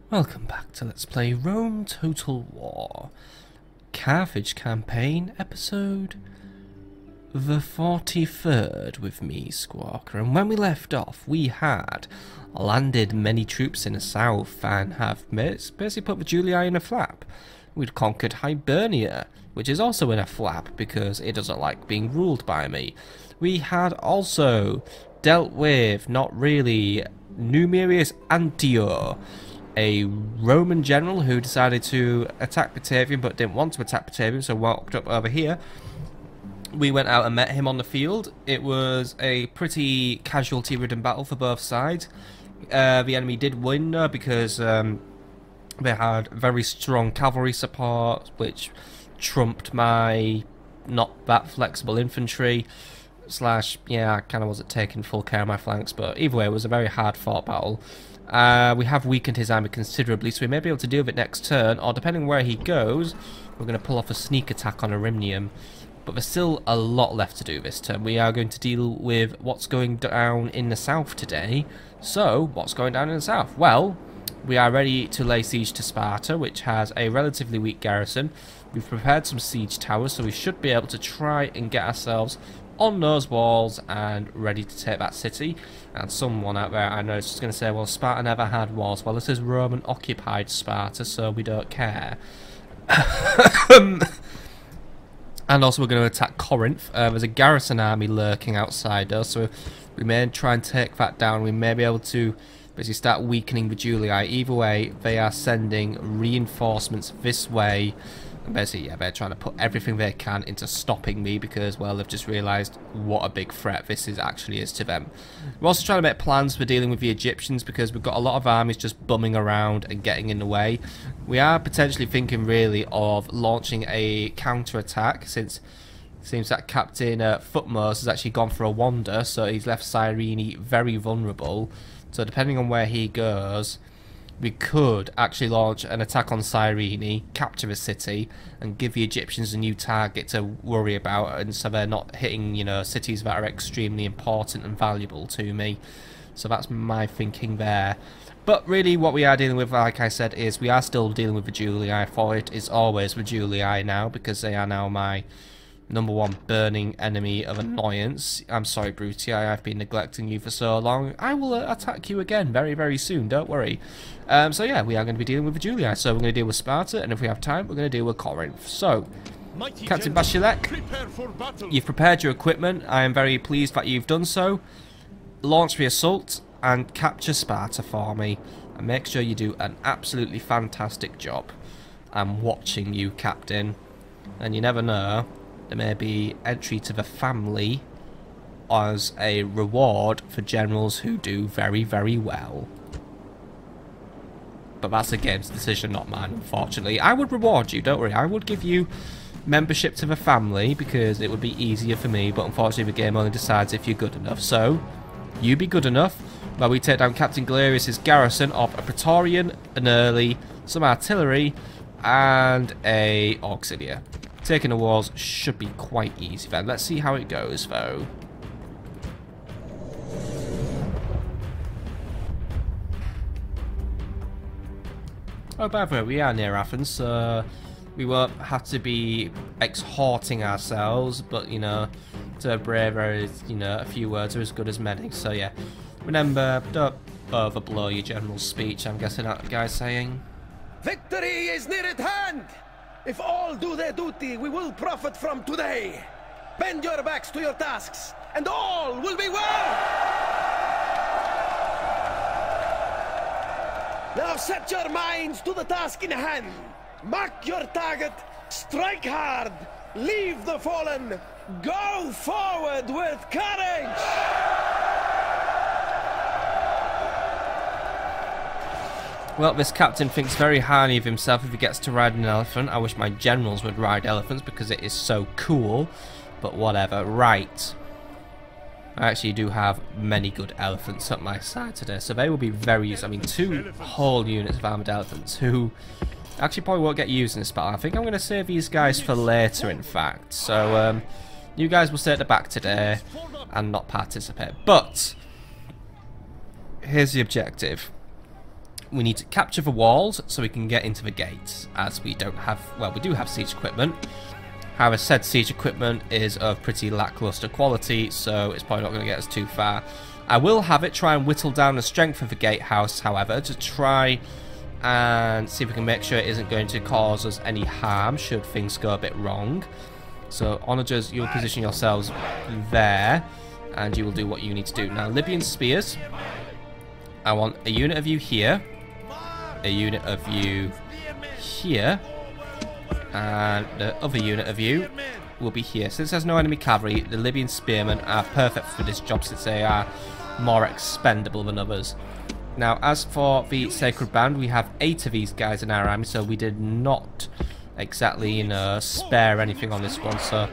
Welcome back to Let's Play Rome Total War. Carthage Campaign, episode the 43rd with me, Squawker. And when we left off, we had landed many troops in the south and have basically put the Julii in a flap. We'd conquered Hibernia, which is also in a flap because it doesn't like being ruled by me. We had also dealt with, not really, Numerius Antio, a Roman general who decided to attack Batavium but didn't want to attack Batavium, so walked up over here. We went out and met him on the field. It was a pretty casualty-ridden battle for both sides. The enemy did win because they had very strong cavalry support, which trumped my not that flexible infantry. Yeah, I kind of wasn't taking full care of my flanks, but either way, it was a very hard-fought battle. We have weakened his army considerably, so we may be able to deal with it next turn, or depending where he goes, we're going to pull off a sneak attack on Arimnium. But there's still a lot left to do this turn. We are going to deal with what's going down in the south today. So, what's going down in the south? Well, we are ready to lay siege to Sparta, which has a relatively weak garrison. We've prepared some siege towers, so we should be able to try and get ourselves on those walls and ready to take that city. And someone out there I know is just going to say, well, Sparta never had walls. Well, this is Roman occupied Sparta, so we don't care. And also we're going to attack Corinth. There's a garrison army lurking outside us, so we may try and take that down. We may be able to basically start weakening the Julii. Either way, they are sending reinforcements this way. And basically, yeah, they're trying to put everything they can into stopping me because, well, they've just realised what a big threat this actually is to them. We're also trying to make plans for dealing with the Egyptians because we've got a lot of armies just bumming around and getting in the way. We are potentially thinking, really, of launching a counter-attack since it seems that Captain Thutmose has actually gone for a wander, so he's left Cyrene very vulnerable. So depending on where he goes, we could actually launch an attack on Cyrene, capture the city, and give the Egyptians a new target to worry about, and so they're not hitting, you know, cities that are extremely important and valuable to me. So that's my thinking there. But really what we are dealing with, like I said, is we are still dealing with the Julii, for it is always the Julii now, because they are now my #1 burning enemy of annoyance. I'm sorry, Brutii, I've been neglecting you for so long. I will attack you again very, very soon, don't worry. So yeah, we are going to be dealing with the Julii. So we're going to deal with Sparta, and if we have time, we're going to deal with Corinth. So, Captain Bashilek, you've prepared your equipment. I am very pleased that you've done so. Launch the assault and capture Sparta for me. And make sure you do an absolutely fantastic job. I'm watching you, Captain. And you never know, there may be entry to the family as a reward for generals who do very, very well. But that's a game's decision, not mine, unfortunately. I would reward you, don't worry. I would give you membership to the family because it would be easier for me, but unfortunately the game only decides if you're good enough. So, you be good enough while we take down Captain Galerius' garrison of a Praetorian, an early, some artillery, and a auxiliary. Taking the walls should be quite easy then. Let's see how it goes though. Oh, by the way, we are near Athens, so we won't have to be exhorting ourselves, but, you know, to braver is, you know, a few words are as good as many. So yeah, remember, don't overblow your general's speech, I'm guessing that guy's saying. Victory is near at hand! If all do their duty, we will profit from today. Bend your backs to your tasks, and all will be well! Now set your minds to the task in hand. Mark your target, strike hard, leave the fallen, go forward with courage! Well, this captain thinks very highly of himself if he gets to ride an elephant. I wish my generals would ride elephants because it is so cool. But whatever. Right. I actually do have many good elephants at my side today, so they will be very useful. I mean, 2 whole units of armoured elephants who actually probably won't get used in this battle. I think I'm going to save these guys for later, in fact. So, you guys will stay at the back today and not participate. But, here's the objective. we need to capture the walls so we can get into the gates, as we don't have, well, we do have siege equipment. However, said siege equipment is of pretty lackluster quality, so it's probably not going to get us too far. I will have it try and whittle down the strength of the gatehouse, however, to try and see if we can make sure it isn't going to cause us any harm should things go a bit wrong. So, onagers, you'll position yourselves there, and you will do what you need to do. Now, Libyan spears, I want a unit of you here, a unit of you here, and the other unit of you will be here. Since there's no enemy cavalry, the Libyan spearmen are perfect for this job since they are more expendable than others. Now, as for the Sacred Band, we have 8 of these guys in our army, so we did not exactly, you know, spare anything on this one. So,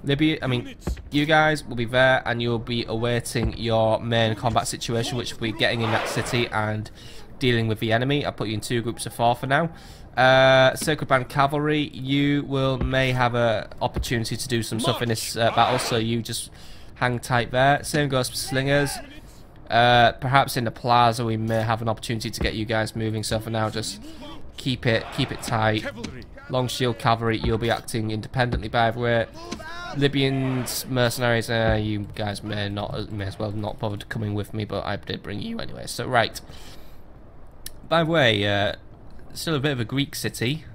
Libya, I mean, you guys will be there, and you'll be awaiting your main combat situation, which will be getting in that city and dealing with the enemy. I'll put you in 2 groups of 4 for now. Sacred Band Cavalry, you may have an opportunity to do some stuff in this battle, so you just hang tight there. Same goes for Slingers. Perhaps in the plaza we may have an opportunity to get you guys moving, so for now just keep it tight. Long Shield Cavalry, you'll be acting independently, by the way. Libyans, mercenaries, you guys may as well not bother coming with me, but I did bring you anyway. So right. By the way, still a bit of a Greek city.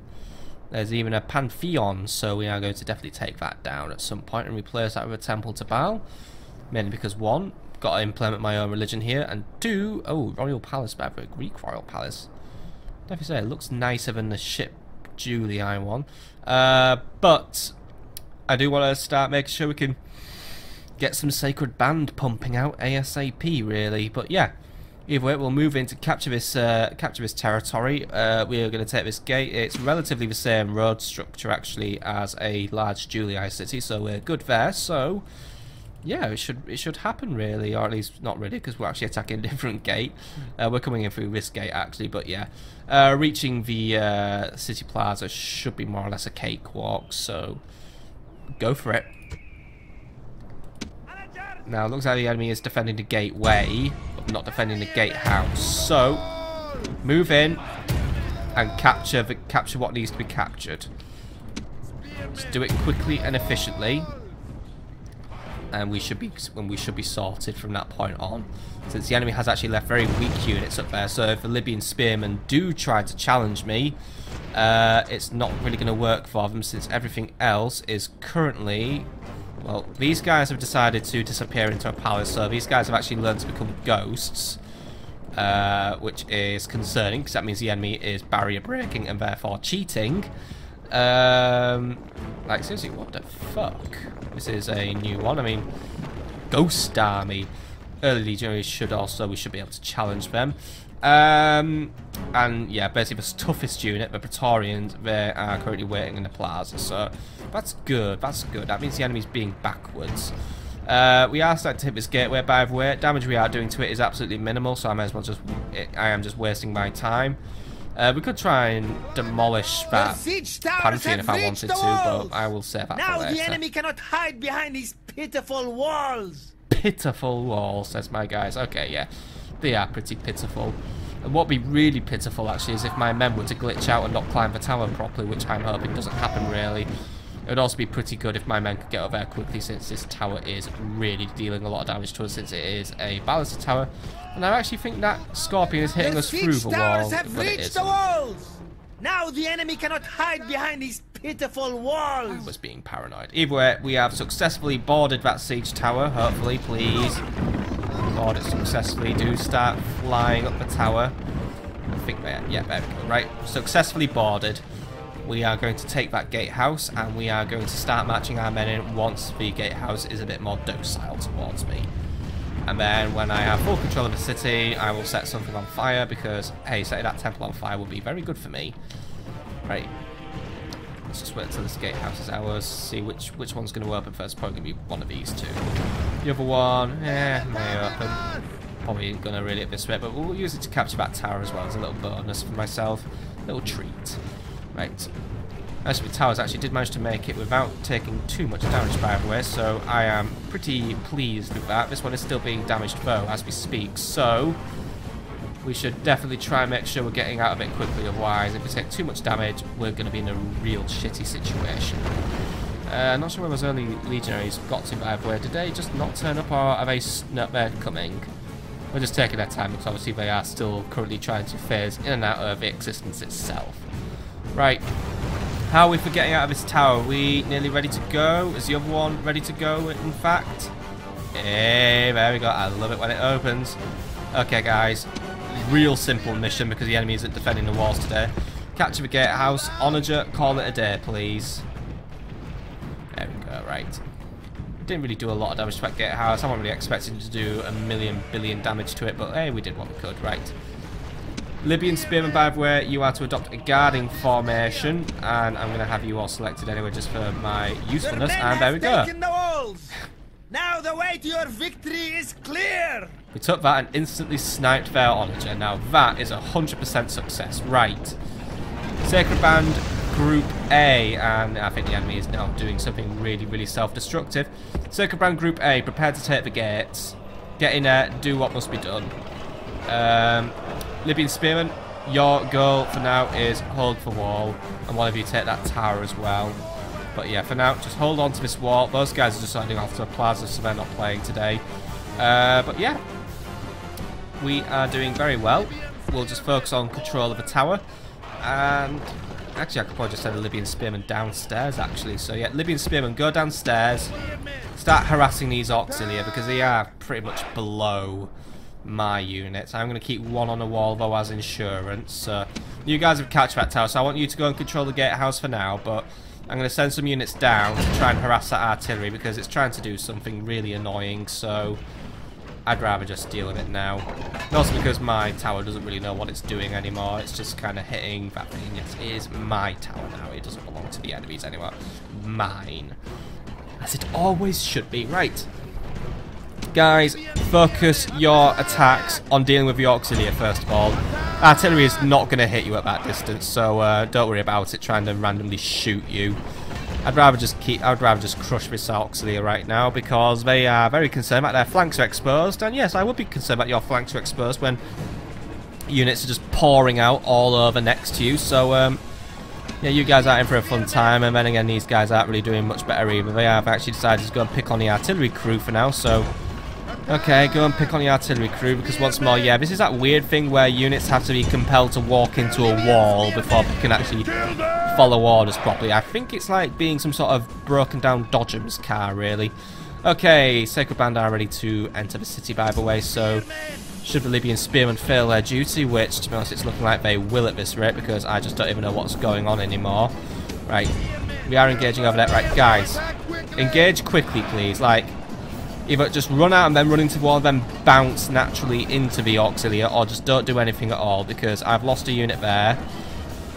There's even a Pantheon, so we are going to definitely take that down at some point and replace that with a temple to Baal. Mainly because 1, got to implement my own religion here, and 2, oh, Royal Palace, by the way, Greek Royal Palace. Definitely say it looks nicer than the ship Julii one. But I do want to start making sure we can get some Sacred Band pumping out ASAP, really. But yeah, either way, we'll move in to capture this territory. We are going to take this gate. It's relatively the same road structure actually as a large Julii city, so we're good there. So yeah, it should happen really, or at least not really, because we're actually attacking a different gate. We're coming in through this gate actually, but yeah, reaching the city plaza should be more or less a cakewalk. So go for it. Now it looks like the enemy is defending the gateway, but not defending the gatehouse. So move in and capture what needs to be captured. Just do it quickly and efficiently, and we should be sorted from that point on. Since the enemy has actually left very weak units up there, so if the Libyan spearmen do try to challenge me, it's not really going to work for them, since everything else is currently, well, these guys have decided to disappear into a palace, so these guys have actually learned to become ghosts, which is concerning, because that means the enemy is barrier breaking and therefore cheating. Like, seriously, what the fuck? This is a new one. I mean, Ghost Army. Early legionaries we should be able to challenge them. And yeah, basically the toughest unit, the Praetorians, they are currently waiting in the plaza. So that's good. That's good. That means the enemy's being backwards. We are starting to hit this gateway, by the way. Damage we are doing to it is absolutely minimal, so I may as well I am just wasting my time. We could try and demolish that Pantheon if I wanted to, but I will save that for later. Now the enemy cannot hide behind these pitiful walls. Pitiful walls, says my guys. Okay, yeah, they are pretty pitiful. And what would be really pitiful, actually, is if my men were to glitch out and not climb the tower properly, which I'm hoping doesn't happen, really. It would also be pretty good if my men could get over there quickly, since this tower is really dealing a lot of damage to us, since it is a baluster tower. And I actually think that Scorpion is hitting us through the wall, but it isn't. Walls. Now the enemy cannot hide behind these pitiful walls. I was being paranoid. Either way, we have successfully boarded that siege tower. Hopefully, please. Board it successfully. Do start flying up the tower. I think there we go. Right, successfully boarded. We are going to take that gatehouse, and we are going to start marching our men in once the gatehouse is a bit more docile towards me. And then when I have full control of the city, I will set something on fire, because, hey, setting that temple on fire would be very good for me. Right. Let's just wait until this gatehouse is ours, see which one's going to open first. Probably going to be one of these two. The other one, may open. Probably going to really eviscerate, but we'll use it to capture that tower as well as a little bonus for myself. A little treat. Right. Actually, the towers actually did manage to make it without taking too much damage, by the way, so I am pretty pleased with that. This one is still being damaged though as we speak, so we should definitely try and make sure we're getting out of it quickly. Otherwise, if we take too much damage, we're going to be in a real shitty situation. Not sure where those early legionaries got to, by the way. Did they just not turn up, or are they coming? We're just taking their time because obviously they are still currently trying to phase in and out of the existence itself. Right. How are we for getting out of this tower? Are we nearly ready to go? Is the other one ready to go, in fact? Hey, there we go. I love it when it opens. Okay, guys. Real simple mission because the enemy isn't defending the walls today. Capture the gatehouse. Onager, call it a day, please. There we go, right. Didn't really do a lot of damage to that gatehouse. I wasn't really expecting to do a million billion damage to it, but hey, we did what we could, right. Libyan Spearman, by the way, you are to adopt a guarding formation, and I'm going to have you all selected anyway just for my usefulness, and there we go. Now the way to your victory is clear! We took that and instantly sniped their Onager. Now that is 100% success. Right. Sacred Band Group A, and I think the enemy is now doing something really, really self-destructive. Sacred Band Group A, prepare to take the gates. Get in there, do what must be done. Libyan Spearman, your goal for now is hold for wall, and one of you take that tower as well. But yeah, for now, just hold on to this wall. Those guys are just heading off to a plaza, so they're not playing today. But yeah, we are doing very well. We'll just focus on control of the tower. And actually, I could probably just send a Libyan Spearman downstairs, actually. So yeah, Libyan Spearman, go downstairs. Start harassing these auxiliary because they are pretty much below my units. I'm going to keep one on the wall, though, as insurance. You guys have captured that tower, so I want you to go and control the gatehouse for now, but I'm going to send some units down to try and harass that artillery because it's trying to do something really annoying, so I'd rather just deal with it now. And also because my tower doesn't really know what it's doing anymore. It's just kind of hitting that thing. Yes, it is my tower now. It doesn't belong to the enemies anymore. Mine. As it always should be. Right. Guys, focus your attacks on dealing with the auxiliary first of all. Artillery is not going to hit you at that distance, so don't worry about it trying to randomly shoot you. I'd rather just crush this auxiliary right now because they are very concerned that their flanks are exposed. And yes, I would be concerned that your flanks are exposed when units are just pouring out all over next to you. So yeah, you guys are in for a fun time, and then again, these guys aren't really doing much better either. They have actually decided to go and pick on the artillery crew for now, so okay, go and pick on the artillery crew because once more, yeah, this is that weird thing where units have to be compelled to walk into a wall before they can actually follow orders properly. I think it's like being some sort of broken down Dodgems car, really. Okay, Sacred Band are ready to enter the city, by the way, so should the Libyan Spearmen fail their duty, which, to be honest, it's looking like they will at this rate because I just don't even know what's going on anymore. Right, we are engaging over there. Right, guys, engage quickly, please. Like, either just run out and then run into the wall, then bounce naturally into the auxiliary, or just don't do anything at all because I've lost a unit there.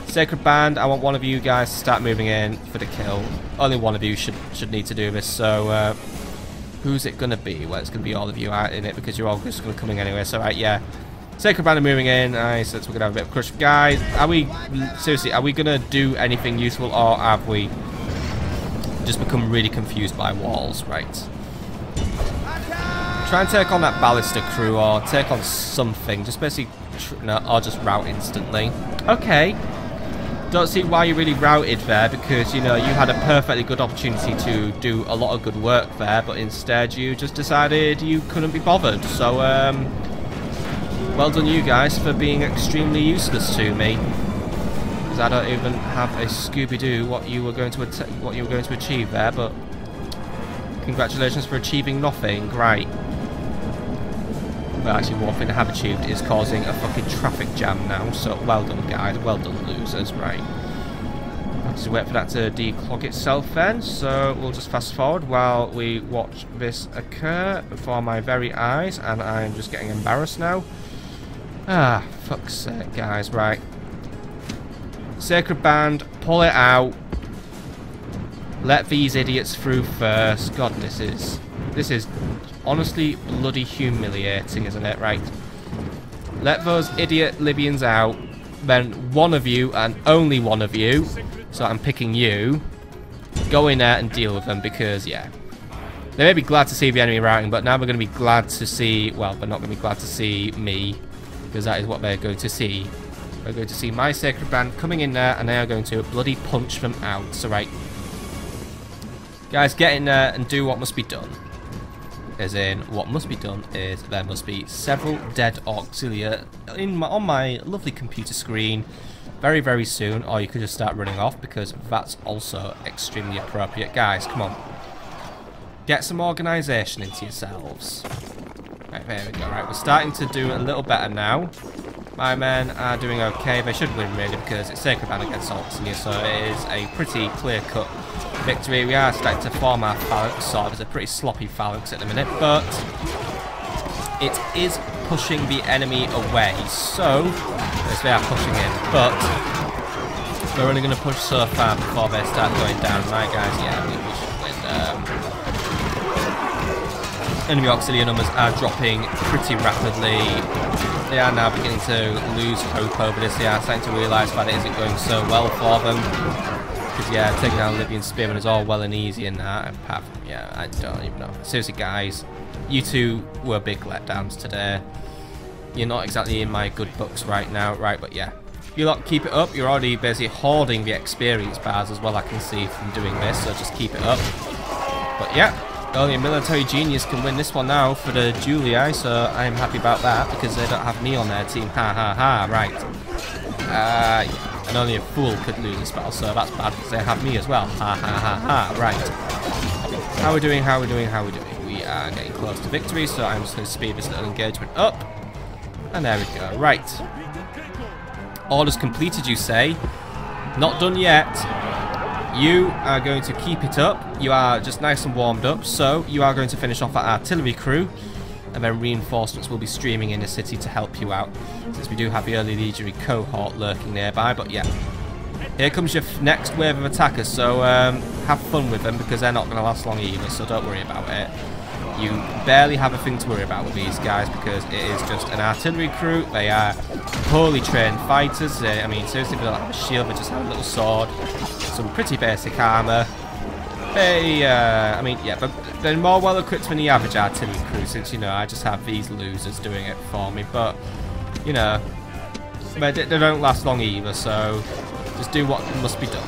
Sacred Band, I want one of you guys to start moving in for the kill. Only one of you should need to do this, so who's it going to be? Well, it's going to be all of you out in it because you're all just going to come in anyway, so right, yeah. Sacred Band are moving in. Nice, so we're going to have a bit of a crush. Guys, are we, seriously, are we going to do anything useful, or have we just become really confused by walls? Right. Try and take on that ballista crew, or take on something. Just basically, no, or just route instantly. Okay. Don't see why you really routed there, because, you know, you had a perfectly good opportunity to do a lot of good work there, but instead you just decided you couldn't be bothered. So, well done you guys for being extremely useless to me. Because I don't even have a Scooby-Doo what you were going to achieve there, but congratulations for achieving nothing. Right. Well, actually, one thing I have achieved is causing a fucking traffic jam now, so well done, guys. Well done, losers. Right. I'll just wait for that to declog itself then, so we'll just fast forward while we watch this occur before my very eyes, and I'm just getting embarrassed now. Ah, fuck's sake, guys. Right. Sacred Band, pull it out. Let these idiots through first. God, this is honestly bloody humiliating, isn't it? Right. Let those idiot Libyans out. Then one of you, and only one of you, so I'm picking you, go in there and deal with them because, yeah. They may be glad to see the enemy routing, but now they're going to be glad to see, well, they're not going to be glad to see me because that is what they're going to see. We're going to see my Sacred Band coming in there, and they are going to bloody punch them out. So, right. Guys, get in there and do what must be done. As in, what must be done is there must be several dead auxilia on my lovely computer screen very, very soon, or you could just start running off, because that's also extremely appropriate. Guys, come on. Get some organisation into yourselves. Right, there we go. Right, we're starting to do a little better now. My men are doing okay. They should win, really, because it's Sacred Band against Auxilia, so it is a pretty clear-cut victory. We are starting to form our phalanx, so it's a pretty sloppy phalanx at the minute, but it is pushing the enemy away. So, yes, they are pushing in, but they're only going to push so far before they start going down. Right, guys, yeah, we should win. Enemy Auxilia numbers are dropping pretty rapidly. They are now beginning to lose hope over this. They are starting to realise that it isn't going so well for them. Because, yeah, taking down Libyan Spearmen is all well and easy in that. Apart from, yeah, I don't even know. Seriously, guys, you two were big letdowns today. You're not exactly in my good books right now. Right, but yeah. You lot keep it up. You're already basically hoarding the experience bars as well, I can see from doing this. So just keep it up. But, yeah. Only a military genius can win this one now for the Julii, so I'm happy about that, because they don't have me on their team. Ha ha ha, right. Yeah. And only a fool could lose this battle, so that's bad, because they have me as well. Ha ha ha ha, right. How are we doing, how are we doing, how are we doing? We are getting close to victory, so I'm just going to speed this little engagement up. And there we go, right. Orders completed, you say? Not done yet. You are going to keep it up. You are just nice and warmed up. So you are going to finish off that artillery crew, and then reinforcements will be streaming in the city to help you out, since we do have the early legionary cohort lurking nearby. But yeah, here comes your next wave of attackers. So have fun with them, because they're not going to last long either. So don't worry about it. You barely have a thing to worry about with these guys, because it is just an artillery crew. They are poorly trained fighters. I mean, seriously, they don't have a shield, they just have a little sword, some pretty basic armour. They, I mean, yeah, but they're more well equipped than the average artillery crew, since, you know, I just have these losers doing it for me. But, you know, they don't last long either, so just do what must be done.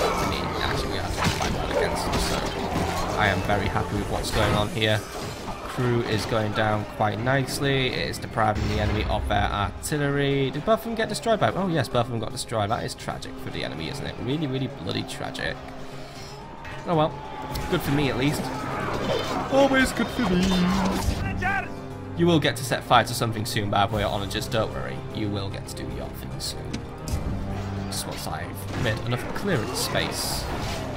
I mean, actually, we are doing quite well against them, so I am very happy with what's going on here. Crew is going down quite nicely. It is depriving the enemy of their artillery. Did both of them get destroyed by... Oh yes, both of them got destroyed. That is tragic for the enemy, isn't it? Really, really bloody tragic. Oh well. Good for me, at least. Always good for me. You will get to set fire to something soon, by the way, onagers. Don't worry. You will get to do your thing soon. Just once I've made enough clearance space.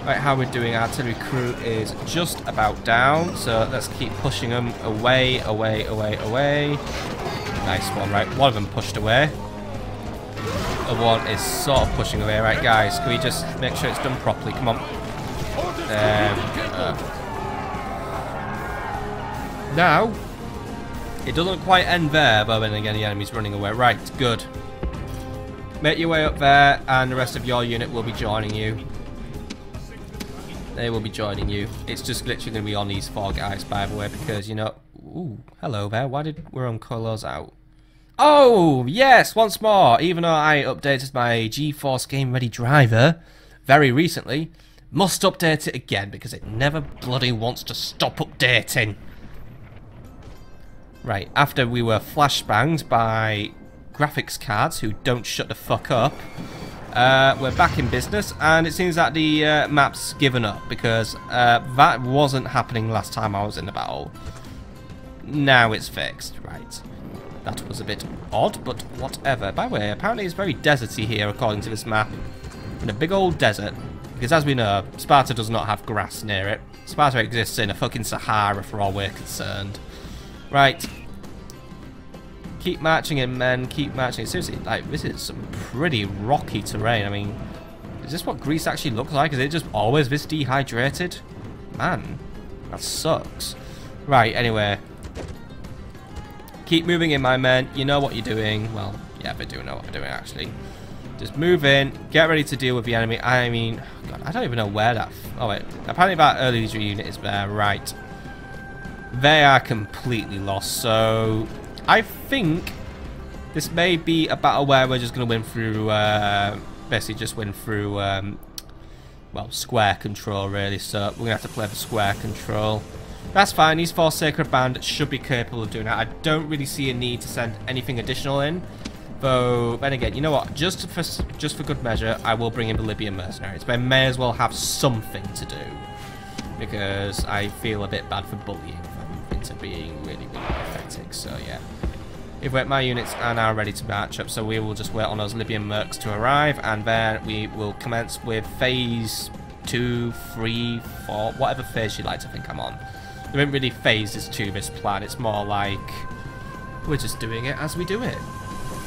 Right, how we're doing, artillery crew is just about down, so let's keep pushing them away, away, away, away. Nice one, right, one of them pushed away. The other one is sort of pushing away. Right, guys, can we just make sure it's done properly? Come on. There we go. Now, it doesn't quite end there, but then again the enemy's running away. Right, good. Make your way up there, and the rest of your unit will be joining you. They will be joining you. It's just literally going to be on these four guys, by the way, because, you know... Ooh, hello there. Why did we're on Colos out? Oh, yes, once more. Even though I updated my GeForce Game Ready driver very recently, must update it again, because it never bloody wants to stop updating. Right, after we were flashbanged by graphics cards who don't shut the fuck up, we're back in business, and it seems that the map's given up, because that wasn't happening last time I was in the battle. Now it's fixed, right. That was a bit odd, but whatever. By the way, apparently it's very deserty here according to this map. In a big old desert, because as we know, Sparta does not have grass near it. Sparta exists in a fucking Sahara for all we're concerned. Right. Keep marching in, men. Keep marching. Seriously, like, this is some pretty rocky terrain. I mean, is this what Greece actually looks like? Is it just always this dehydrated? Man, that sucks. Right, anyway. Keep moving in, my men. You know what you're doing. Well, yeah, they do know what they're doing, actually. Just move in. Get ready to deal with the enemy. I mean, God, I don't even know where that... Oh, wait. Apparently that early unit is there. Right. They are completely lost, so I think this may be a battle where we're just going to win through, basically just win through, well, square control really, so we're going to have to play for square control. That's fine, these 4 Sacred Band should be capable of doing that. I don't really see a need to send anything additional in, though, then again, you know what, just for good measure, I will bring in the Libyan mercenaries, but I may as well have something to do, because I feel a bit bad for bullying them into being really, really pathetic, so yeah. If my units are now ready to march up, so we will just wait on those Libyan mercs to arrive, and then we will commence with phase 2, 3, 4, whatever phase you'd like to think I'm on. There isn't really phases to this plan, it's more like we're just doing it as we do it.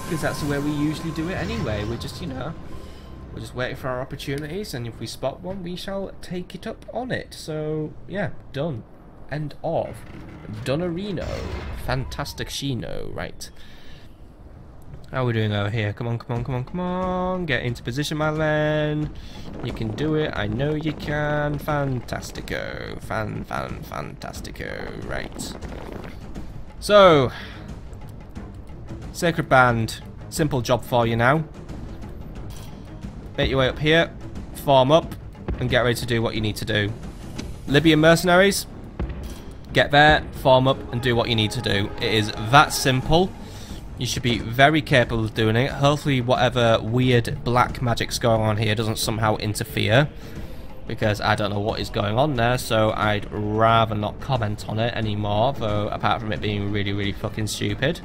Because that's the way we usually do it anyway, we're just, you know, we're just waiting for our opportunities, and if we spot one, we shall take it up on it. So, yeah, done. End of. Donarino. Fantastic Shino, right. How are we doing over here? Come on, come on, come on, come on. Get into position, my man. You can do it. I know you can. Fantastico. Fantastico. Right. So, Sacred Band. Simple job for you now. Make your way up here. Form up. And get ready to do what you need to do. Libyan mercenaries. Get there, form up, and do what you need to do. It is that simple. You should be very capable of doing it. Hopefully whatever weird black magic's going on here doesn't somehow interfere, because I don't know what is going on there, so I'd rather not comment on it anymore, though, apart from it being really, really fucking stupid.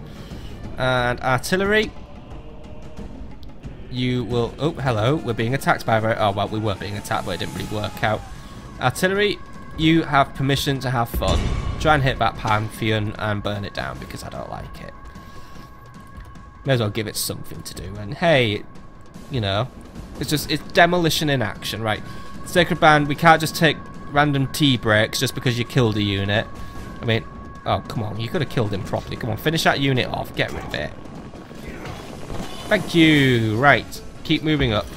And artillery, you will... Oh, hello, we're being attacked by... Oh, well, we were being attacked, but it didn't really work out. Artillery, you have permission to have fun. Try and hit that Pantheon and burn it down, because I don't like it. May as well give it something to do. And hey, you know, it's demolition in action, right? Sacred Band, we can't just take random tea breaks just because you killed a unit. I mean, oh, come on, you could have killed him properly. Come on, finish that unit off. Get rid of it. Thank you. Right, keep moving up.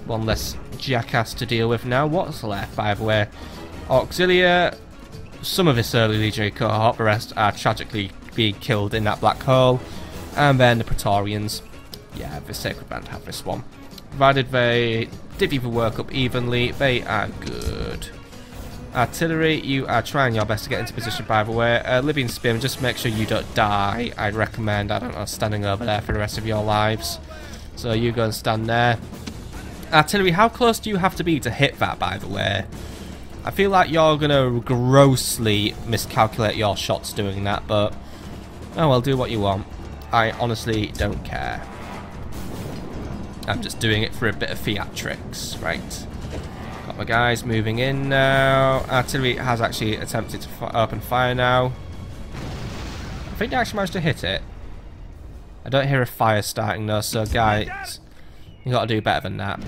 One less jackass to deal with now. What's left, by the way? Auxilia, some of this early legionary cohort, the rest are tragically being killed in that black hole, and then the Praetorians. Yeah, the Sacred Band have this one. Provided they divvy the work up evenly, they are good. Artillery, you are trying your best to get into position, by the way. Libyan Spearmen, just make sure you don't die. I'd recommend, I don't know, standing over there for the rest of your lives. So you go and stand there. Artillery, how close do you have to be to hit that, by the way? I feel like you're going to grossly miscalculate your shots doing that, but oh well, do what you want. I honestly don't care. I'm just doing it for a bit of theatrics, right? Got my guys moving in now. Artillery has actually attempted to open fire now. I think they actually managed to hit it. I don't hear a fire starting though, so guys, you got to do better than that.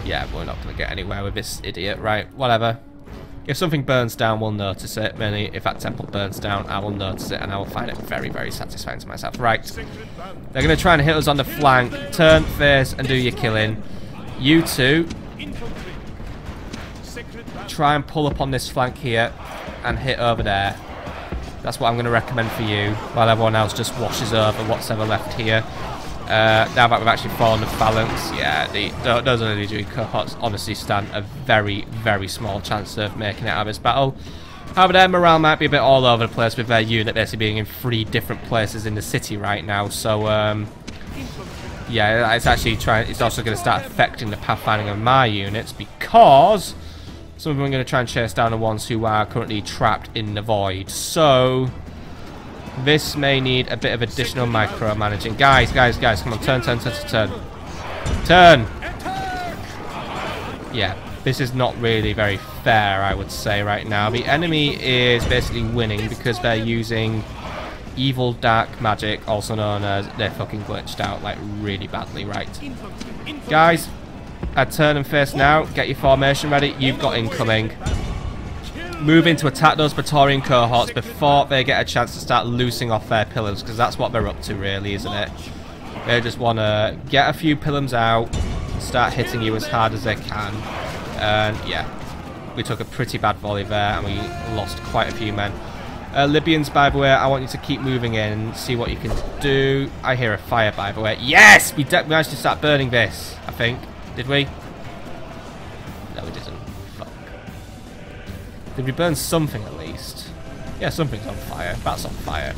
Yeah, we're not going to get anywhere with this idiot. Right, whatever. If something burns down, we'll notice it. Mainly, if that temple burns down, I will notice it, and I will find it very, very satisfying to myself. Right. They're going to try and hit us on the flank. Turn, face, and do your killing. You two, try and pull up on this flank here, and hit over there. That's what I'm going to recommend for you, while everyone else just washes over what's ever left here. Now that we've actually fallen the phalanx, yeah, those legionary cohorts honestly stand a very, very small chance of making it out of this battle. However, their morale might be a bit all over the place with their unit basically being in 3 different places in the city right now. So, yeah, it's also going to start affecting the pathfinding of my units, because some of them are going to try and chase down the ones who are currently trapped in the void. So this may need a bit of additional micromanaging. Guys, come on, turn. Turn! Yeah, this is not really very fair, I would say, right now. The enemy is basically winning because they're using evil dark magic, also known as they're fucking glitched out, like, really badly, right? Guys, I'd turn and face now. Get your formation ready. You've got incoming. Move in to attack those Praetorian cohorts before they get a chance to start loosing off their pillars, because that's what they're up to, really, isn't it? They just want to get a few pillars out, start hitting you as hard as they can, and yeah, we took a pretty bad volley there, and we lost quite a few men. Libyans, by the way, I want you to keep moving in and see what you can do. I hear a fire, by the way. Yes! We managed to start burning this, I think. Did we? No, we didn't. Fuck. Did we burn something at least? Yeah, something's on fire. That's on fire.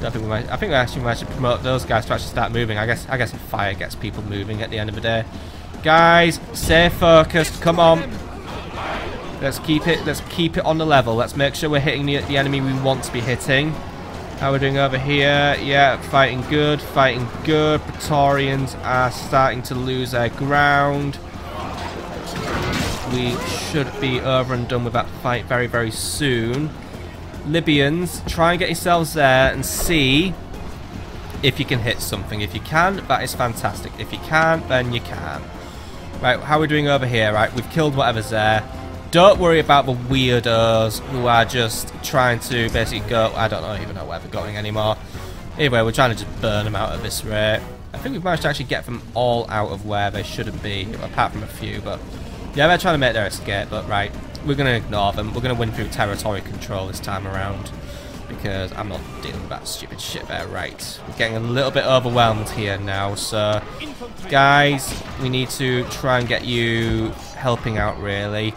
I think we actually managed to promote those guys to actually start moving. I guess fire gets people moving at the end of the day. Guys, stay focused. Come on. Let's keep it on the level. Let's make sure we're hitting the enemy we want to be hitting. How are we doing over here? Yeah, fighting good, fighting good. Praetorians are starting to lose their ground. We should be over and done with that fight very, very soon. Libyans, try and get yourselves there and see if you can hit something. If you can, that is fantastic. If you can't, then you can. Right, how are we doing over here? Right, we've killed whatever's there. Don't worry about the weirdos who are just trying to basically go... I don't even know where they're going anymore. Anyway, we're trying to just burn them out at this rate. I think we've managed to actually get them all out of where they shouldn't be, apart from a few, but... yeah, they're trying to make their escape, but right. We're going to ignore them. We're going to win through territory control this time around. Because I'm not dealing with that stupid shit there. Right. We're getting a little bit overwhelmed here now, so... guys, we need to try and get you helping out, really.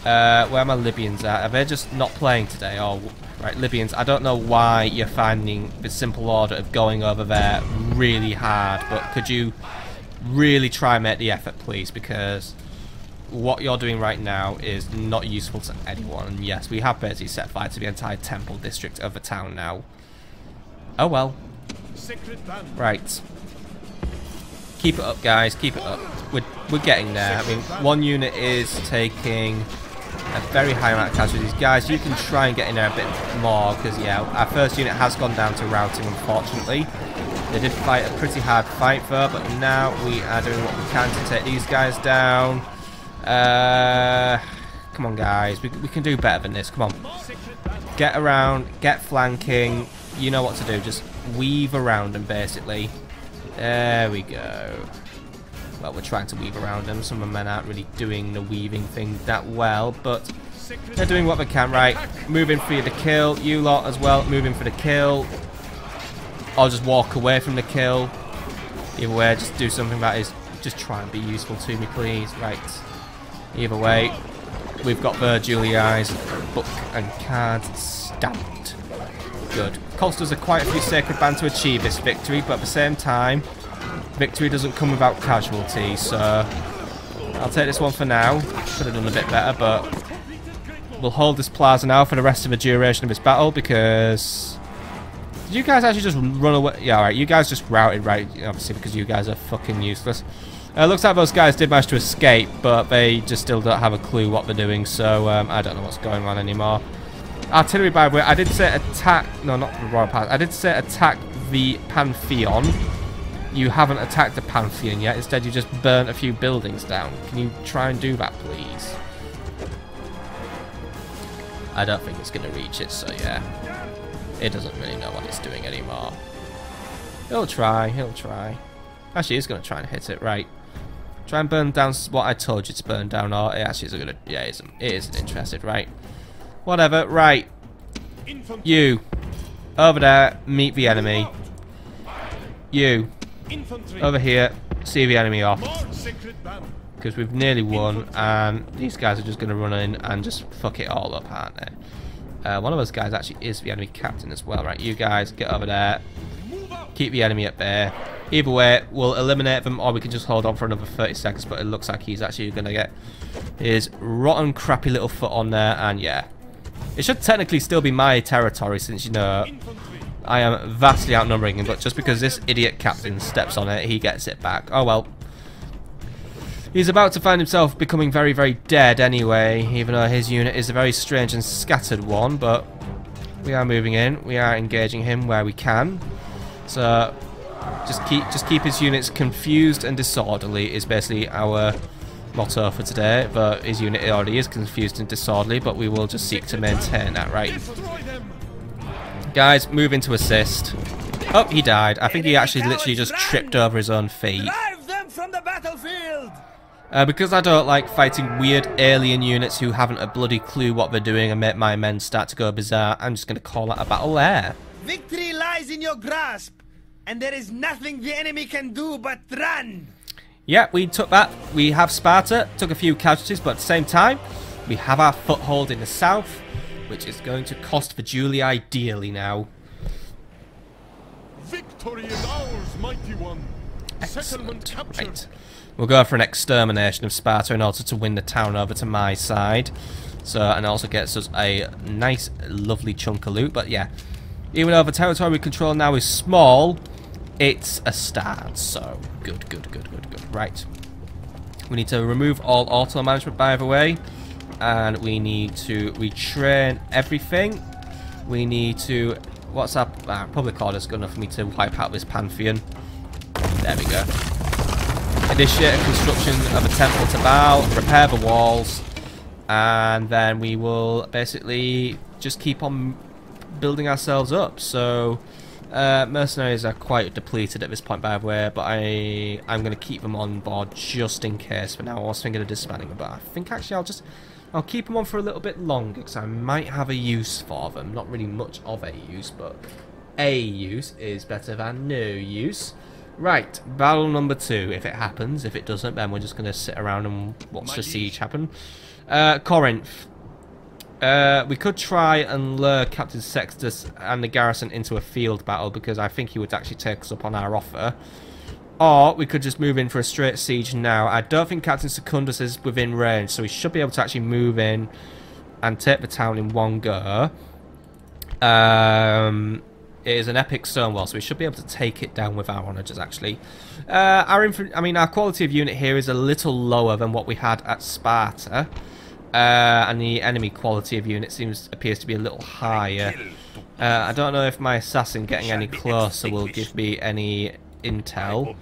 Where are my Libyans at? Are they just not playing today? Oh, right, Libyans, I don't know why you're finding the simple order of going over there really hard, but could you really try and make the effort, please? Because what you're doing right now is not useful to anyone. And yes, we have basically set fire to the entire temple district of the town now. Oh well. Right. Keep it up, guys. Keep it up. We're getting there. I mean, one unit is taking a very high amount of casualties. Guys, you can try and get in there a bit more, because, yeah, our first unit has gone down to routing, unfortunately. They did fight a pretty hard fight, though, but now we are doing what we can to take these guys down. Come on, guys. We can do better than this. Come on. Get around. Get flanking. You know what to do. Just weave around them, basically. There we go. Well, we're trying to weave around them. Some of the men aren't really doing the weaving thing that well, but they're doing what they can. Right, moving for the kill. You lot as well, moving for the kill. Or just walk away from the kill. Either way, just do something that is... just try and be useful to me, please. Right. Either way, we've got the Julii's book and cards stamped. Good. Cost us quite a few sacred band to achieve this victory, but at the same time, victory doesn't come without casualty, so I'll take this one for now. Could have done a bit better, but we'll hold this plaza now for the rest of the duration of this battle, because... did you guys actually just run away? Yeah, alright, you guys just routed, right? Obviously, because you guys are fucking useless. Looks like those guys did manage to escape, but they just still don't have a clue what they're doing, so I don't know what's going on anymore. Artillery, by the way, I did say attack... no, not the Royal Path. I did say attack the Pantheon. You haven't attacked the Pantheon yet. Instead, you just burnt a few buildings down. Can you try and do that, please? I don't think it's going to reach it, so yeah. It doesn't really know what it's doing anymore. He'll try. He'll try. Actually, he's going to try and hit it. Right. Try and burn down what I told you to burn down. Or it actually isn't going to... yeah, it isn't interested. Right. Whatever. Right. You. Over there. Meet the enemy. You. Over here. See the enemy off. Because we've nearly won. And these guys are just going to run in and just fuck it all up, aren't they? One of those guys actually is the enemy captain as well. Right. You guys get over there. Keep the enemy at bay. Either way, we'll eliminate them, or we can just hold on for another 30 seconds, but it looks like he's actually going to get his rotten, crappy little foot on there, and yeah. It should technically still be my territory, since, you know, I am vastly outnumbering him, but just because this idiot captain steps on it, he gets it back. Oh well. He's about to find himself becoming very, very dead anyway, even though his unit is a very strange and scattered one, but we are moving in. We are engaging him where we can. So... Just keep his units confused and disorderly is basically our motto for today. But his unit already is confused and disorderly, but we will just seek to maintain that, right? Guys, move into assist. Oh, he died. I think he actually literally just tripped over his own feet. Drive them from the battlefield! Because I don't like fighting weird alien units who haven't a bloody clue what they're doing and make my men start to go bizarre, I'm just going to call that a battle there. Victory lies in your grasp, and there is nothing the enemy can do but run. Yeah, we took that. We have Sparta, took a few casualties, but at the same time, we have our foothold in the south, which is going to cost for Julii ideally now. Victory is ours, mighty one. Settlement captured. Right. We'll go for an extermination of Sparta in order to win the town over to my side. So, and also gets us a nice, lovely chunk of loot. But yeah, even though the territory we control now is small, it's a start. So, good. Right. We need to remove all auto management, by the way. And we need to retrain everything. We need to... What's up? Public order's good enough for me to wipe out this pantheon. There we go. Initiate construction of a temple to Baal, repair the walls, and then we will basically just keep on building ourselves up. So mercenaries are quite depleted at this point, by the way, but I'm going to keep them on board just in case for now. I was thinking of disbanding them, but I think actually I'll keep them on for a little bit longer because I might have a use for them. Not really much of a use, but a use is better than no use. Right, battle number 2, if it happens. If it doesn't, then we're just going to sit around and watch the siege happen. Corinth. We could try and lure Captain Sextus and the garrison into a field battle, because I think he would actually take us up on our offer. Or we could just move in for a straight siege now. I don't think Captain Secundus is within range, so we should be able to actually move in and take the town in one go. It is an epic stonewall, so we should be able to take it down with our onagers, actually. Our quality of unit here is a little lower than what we had at Sparta. And the enemy quality of unit appears to be a little higher. I don't know if my assassin getting any closer will give me any intel.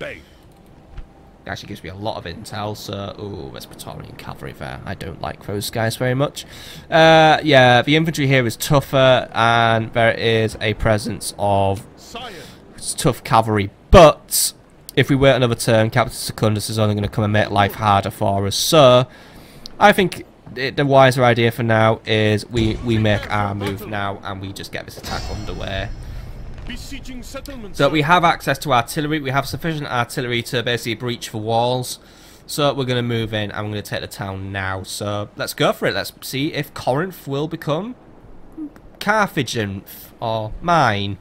It actually gives me a lot of intel, so... Ooh, there's Praetorian cavalry there. I don't like those guys very much. Yeah, the infantry here is tougher, and there is a presence of tough cavalry. But, if we wait another turn, Captain Secundus is only going to come and make life harder for us. So, I think the wiser idea for now is we make our move now, and we just get this attack underway. So we have access to artillery. We have sufficient artillery to basically breach the walls. So we're going to move in, and we're going to take the town now. So let's go for it. Let's see if Corinth will become Carthaginian or mine.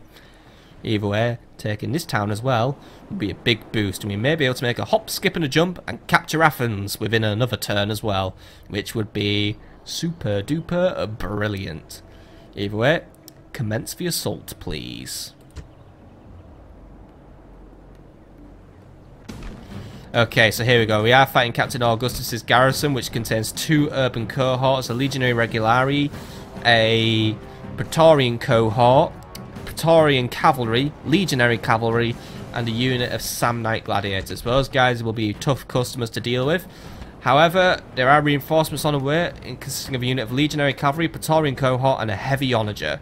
Either way, taking this town as well will be a big boost. And we may be able to make a hop, skip and a jump and capture Athens within another turn as well, which would be super duper brilliant. Either way, commence the assault, please. Okay, so here we go. We are fighting Captain Augustus's garrison, which contains 2 urban cohorts, a legionary regulari, a Praetorian cohort, Praetorian cavalry, legionary cavalry, and a unit of Samnite gladiators. Those guys will be tough customers to deal with. However, there are reinforcements on the way, consisting of a unit of legionary cavalry, Praetorian cohort, and a heavy onager.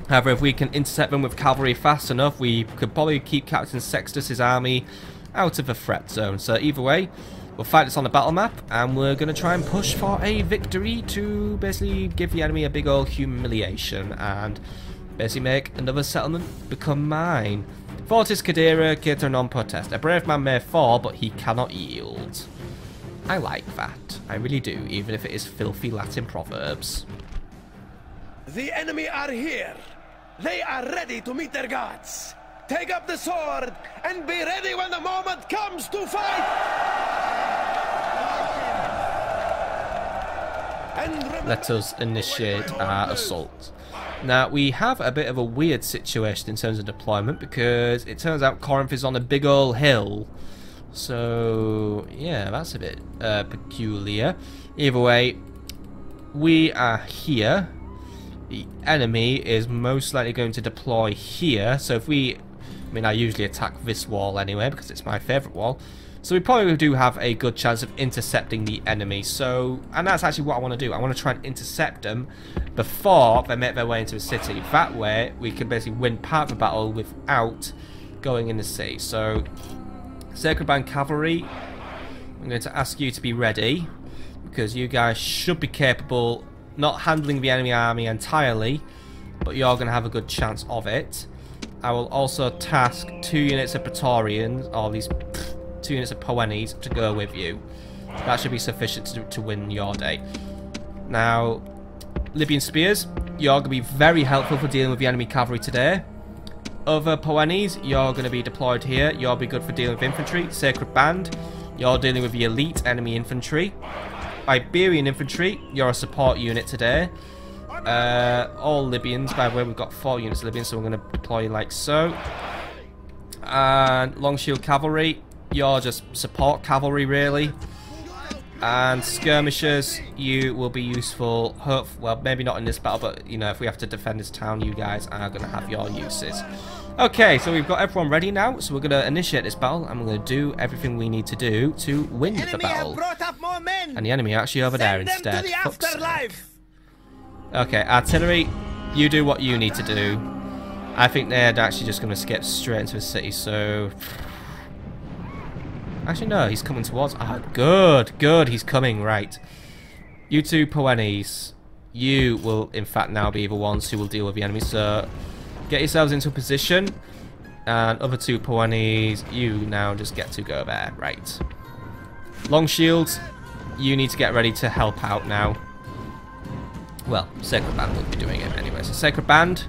However, if we can intercept them with cavalry fast enough, we could probably keep Captain Sextus's army out of the threat zone. So either way, we'll fight this on the battle map, and we're going to try and push for a victory to basically give the enemy a big old humiliation and basically make another settlement become mine. Fortis cadere cater non potest. A brave man may fall, but he cannot yield. I like that. I really do, even if it is filthy Latin proverbs. The enemy are here. They are ready to meet their gods. Take up the sword and be ready when the moment comes to fight! Let us initiate our assault. Now, we have a bit of a weird situation in terms of deployment, because it turns out Corinth is on a big old hill. So, yeah, that's a bit peculiar. Either way, we are here. The enemy is most likely going to deploy here. So if we... I usually attack this wall anyway, because it's my favourite wall. So we probably do have a good chance of intercepting the enemy. So, and that's actually what I want to do. I want to try and intercept them before they make their way into the city. That way, we can basically win part of the battle without going in the sea. So, Sacred Band Cavalry, I'm going to ask you to be ready, because you guys should be capable, not handling the enemy army entirely, but you're going to have a good chance of it. I will also task 2 units of Praetorians, or these 2 units of Poenis, to go with you. That should be sufficient to win your day. Now, Libyan Spears, you're going to be very helpful for dealing with the enemy cavalry today. Other Poenis, you're going to be deployed here. You'll be good for dealing with infantry. Sacred Band, you're dealing with the elite enemy infantry. Iberian Infantry, you're a support unit today. All Libyans, by the way, we've got 4 units of Libyans, so we're going to deploy you like so. And Long Shield Cavalry, you're just support cavalry, really. And Skirmishers, you will be useful. Well, maybe not in this battle, but, you know, if we have to defend this town, you guys are going to have your uses. Okay, so we've got everyone ready now, so we're going to initiate this battle, and we're going to do everything we need to do to win the battle. And the enemy are actually over there instead. Okay, artillery, you do what you need to do. I think they're actually just going to skip straight into the city, so... Actually, no, he's coming towards... Ah, good, he's coming, right. You 2 Poenis, you will, in fact, now be the ones who will deal with the enemy, so... Get yourselves into a position, and other 2 Poenis, you now just get to go there, right. Long Shields, you need to get ready to help out now. Well, Sacred Band will be doing it anyway. So Sacred Band,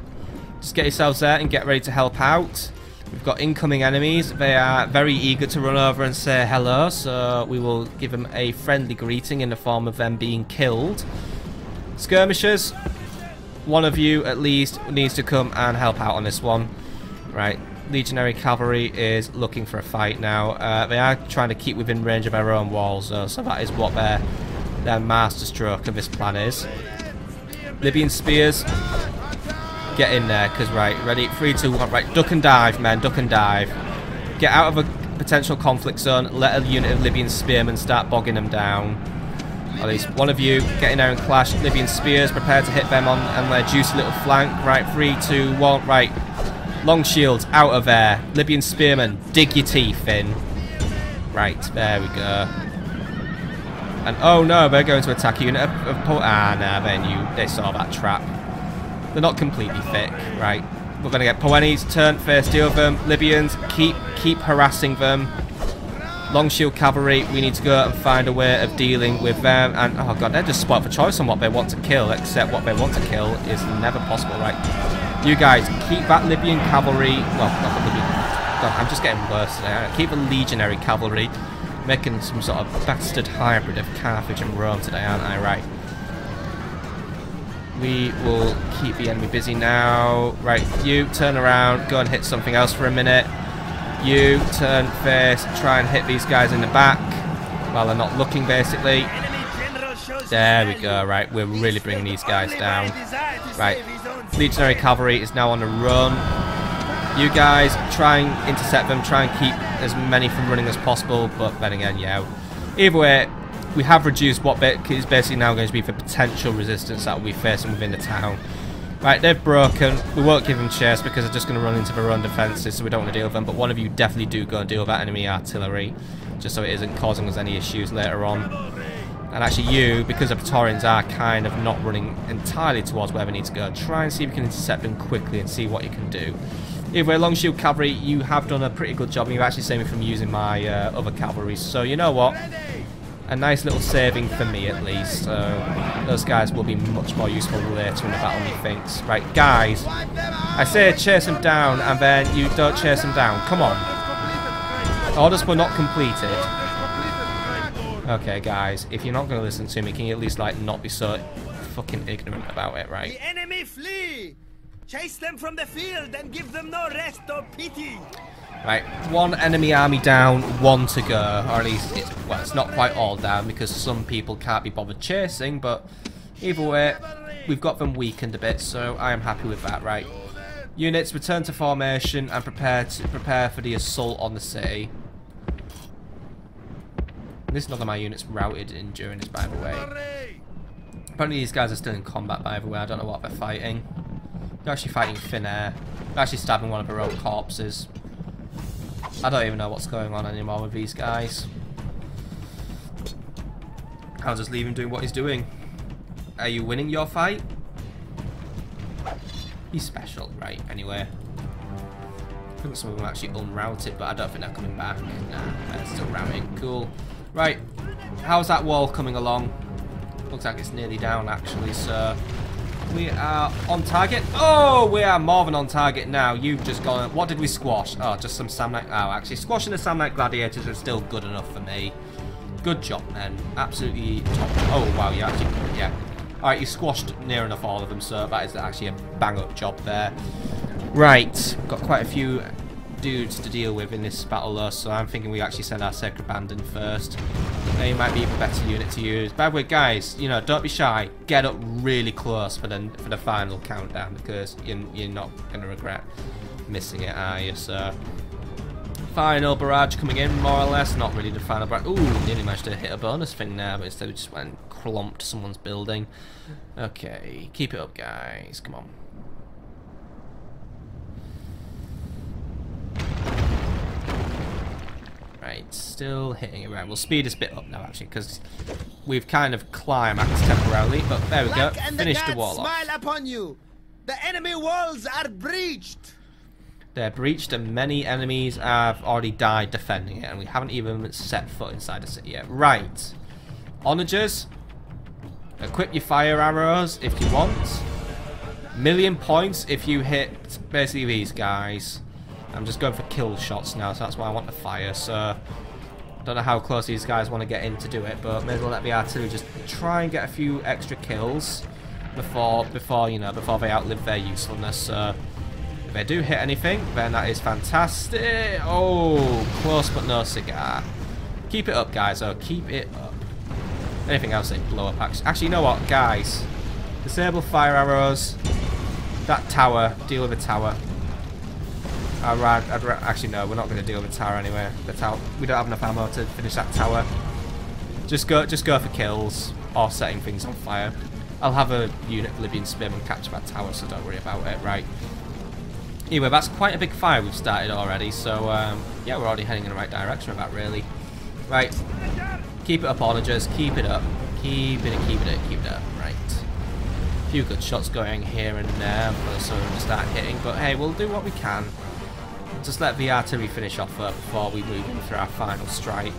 just get yourselves there and get ready to help out. We've got incoming enemies. They are very eager to run over and say hello, so we will give them a friendly greeting in the form of them being killed. Skirmishers, one of you at least needs to come and help out on this one. Right, Legionary Cavalry is looking for a fight now. They are trying to keep within range of their own walls, though, so that is what their masterstroke of this plan is. Libyan Spears, get in there, because, right, ready, 3, 2, 1, right, duck and dive, men, duck and dive. Get out of a potential conflict zone, let a unit of Libyan Spearmen start bogging them down. At least one of you get in there and clash. Libyan Spears, prepare to hit them on and their juicy little flank. Right, 3, 2, 1, right. Long Shields, out of there. Libyan Spearmen, dig your teeth in. Right, there we go. And oh no, they're going to attack a unit of no, they saw that trap. They're not completely thick, right. We're going to get Poenis, turn, face, deal with them. Libyans, keep harassing them. Long Shield Cavalry, we need to go and find a way of dealing with them. And oh god, they're just spoiled for choice on what they want to kill, except what they want to kill is never possible, right. You guys, keep that Libyan Cavalry, well, not the Libyan, god, I'm just getting worse today. Keep the Legionary Cavalry, making some sort of bastard hybrid of Carthage and Rome today, aren't I, right. We will keep the enemy busy now. Right, you turn around, go and hit something else for a minute. You turn, face, try and hit these guys in the back while they're not looking, basically. There we go, right, we're really bringing these guys down. Right, Legionary Cavalry is now on the run. You guys try and intercept them, try and keep as many from running as possible, but then again, yeah. Either way, we have reduced what is basically now going to be the potential resistance that we'll be facing within the town. Right, they've broken. We won't give them chase because they're just going to run into their own defences, so we don't want to deal with them. But one of you definitely do go and deal with that enemy artillery, just so it isn't causing us any issues later on. And actually you, because the Praetorians are kind of not running entirely towards where they need to go, try and see if you can intercept them quickly and see what you can do. Either way, Long Shield Cavalry, you have done a pretty good job, and you've actually saved me from using my other cavalry. So you know what? A nice little saving for me, at least. So those guys will be much more useful later in the battle than he thinks. Right, guys, I say chase them down, and then you don't chase them down. Come on. Orders were not completed. Okay, guys, if you're not going to listen to me, can you at least, like, not be so fucking ignorant about it, right? The enemy flee! Chase them from the field and give them no rest or pity! Right, one enemy army down, one to go. Or at least, it's not quite all down because some people can't be bothered chasing, but either way, we've got them weakened a bit, so I am happy with that, right. Units, return to formation and prepare for the assault on the city. This is none of my units routed in during this, by the way. Apparently these guys are still in combat, by the way. I don't know what they're fighting. They're actually fighting thin air. They're actually stabbing one of their own corpses. I don't even know what's going on anymore with these guys. I'll just leave him doing what he's doing. Are you winning your fight? He's special, right? Anyway. I think some of them are actually unrouted, but I don't think they're coming back. Nah, they're still routing. Cool. Right. How's that wall coming along? Looks like it's nearly down, actually, so... We are on target. Oh, we are more than on target now. You've just gone... What did we squash? Oh, just some Samnite... Oh, actually, squashing the Samnite Gladiators is still good enough for me. Good job, then. Absolutely top. Oh, wow, you actually... Yeah. Alright, you squashed near enough all of them, so that is actually a bang-up job there. Right. Got quite a few dudes to deal with in this battle, though, so I'm thinking we actually send our Sacred Band in first. They might be a better unit to use. By the way, guys, you know, don't be shy. Get up really close for the final countdown, because you're not going to regret missing it, are you? So, final barrage coming in, more or less. Not really the final barrage. Ooh, nearly managed to hit a bonus thing there, but instead we just went and clomped someone's building. Okay, keep it up, guys. Come on. Right, still hitting it around. We'll speed this bit up now, actually, because we've kind of climaxed temporarily. But there we go. Finish the wall off. Smile upon you. The enemy walls are breached. They're breached, and many enemies have already died defending it, and we haven't even set foot inside the city yet. Right, onagers, equip your fire arrows if you want. 1,000,000 points if you hit basically these guys. I'm just going for kill shots now, so that's why I want to fire. So, don't know how close these guys want to get in to do it, but may as well let the artillery just try and get a few extra kills before they outlive their usefulness. So, if they do hit anything, then that is fantastic. Oh, close but no cigar. Keep it up, guys. Oh, keep it up. Anything else they blow up. Actually, you know what, guys? Disable fire arrows. That tower. Deal with the tower. Actually, no, we're not going to deal with the tower anyway. The tower, we don't have enough ammo to finish that tower. Just go for kills or setting things on fire. I'll have a unit of Libyan Spearmen capture that tower, so don't worry about it. Right. Anyway, that's quite a big fire we've started already, so yeah, we're already heading in the right direction with that, really. Right. Keep it up, onagers. Keep it up. Keep it up. Right. A few good shots going here and there so we'll start hitting, but hey, we'll do what we can. Just let the artillery finish off before we move in for our final strike.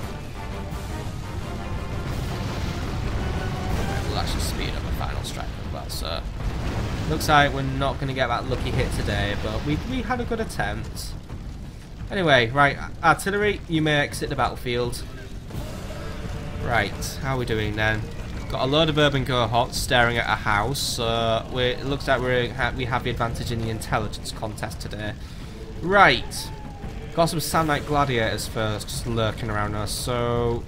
We'll actually speed up the final strike as well, so looks like we're not going to get that lucky hit today, but we had a good attempt. Anyway, right, artillery, you may exit the battlefield. Right, how are we doing then? Got a load of urban cohorts staring at a house, so it looks like we have the advantage in the intelligence contest today. Right, got some Samnite Gladiators first, just lurking around us, so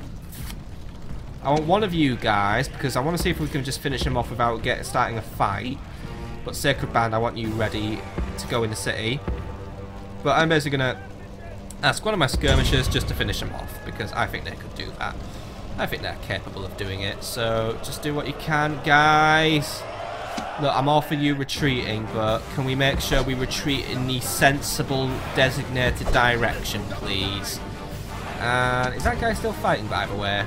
I want one of you guys, because I want to see if we can just finish him off without starting a fight. But Sacred Band, I want you ready to go in the city. But I'm basically going to ask one of my skirmishers just to finish him off, because I think they could do that. I think they're capable of doing it, so just do what you can, guys. Look, I'm all for you retreating, but can we make sure we retreat in the sensible designated direction, please? And is that guy still fighting, by the way?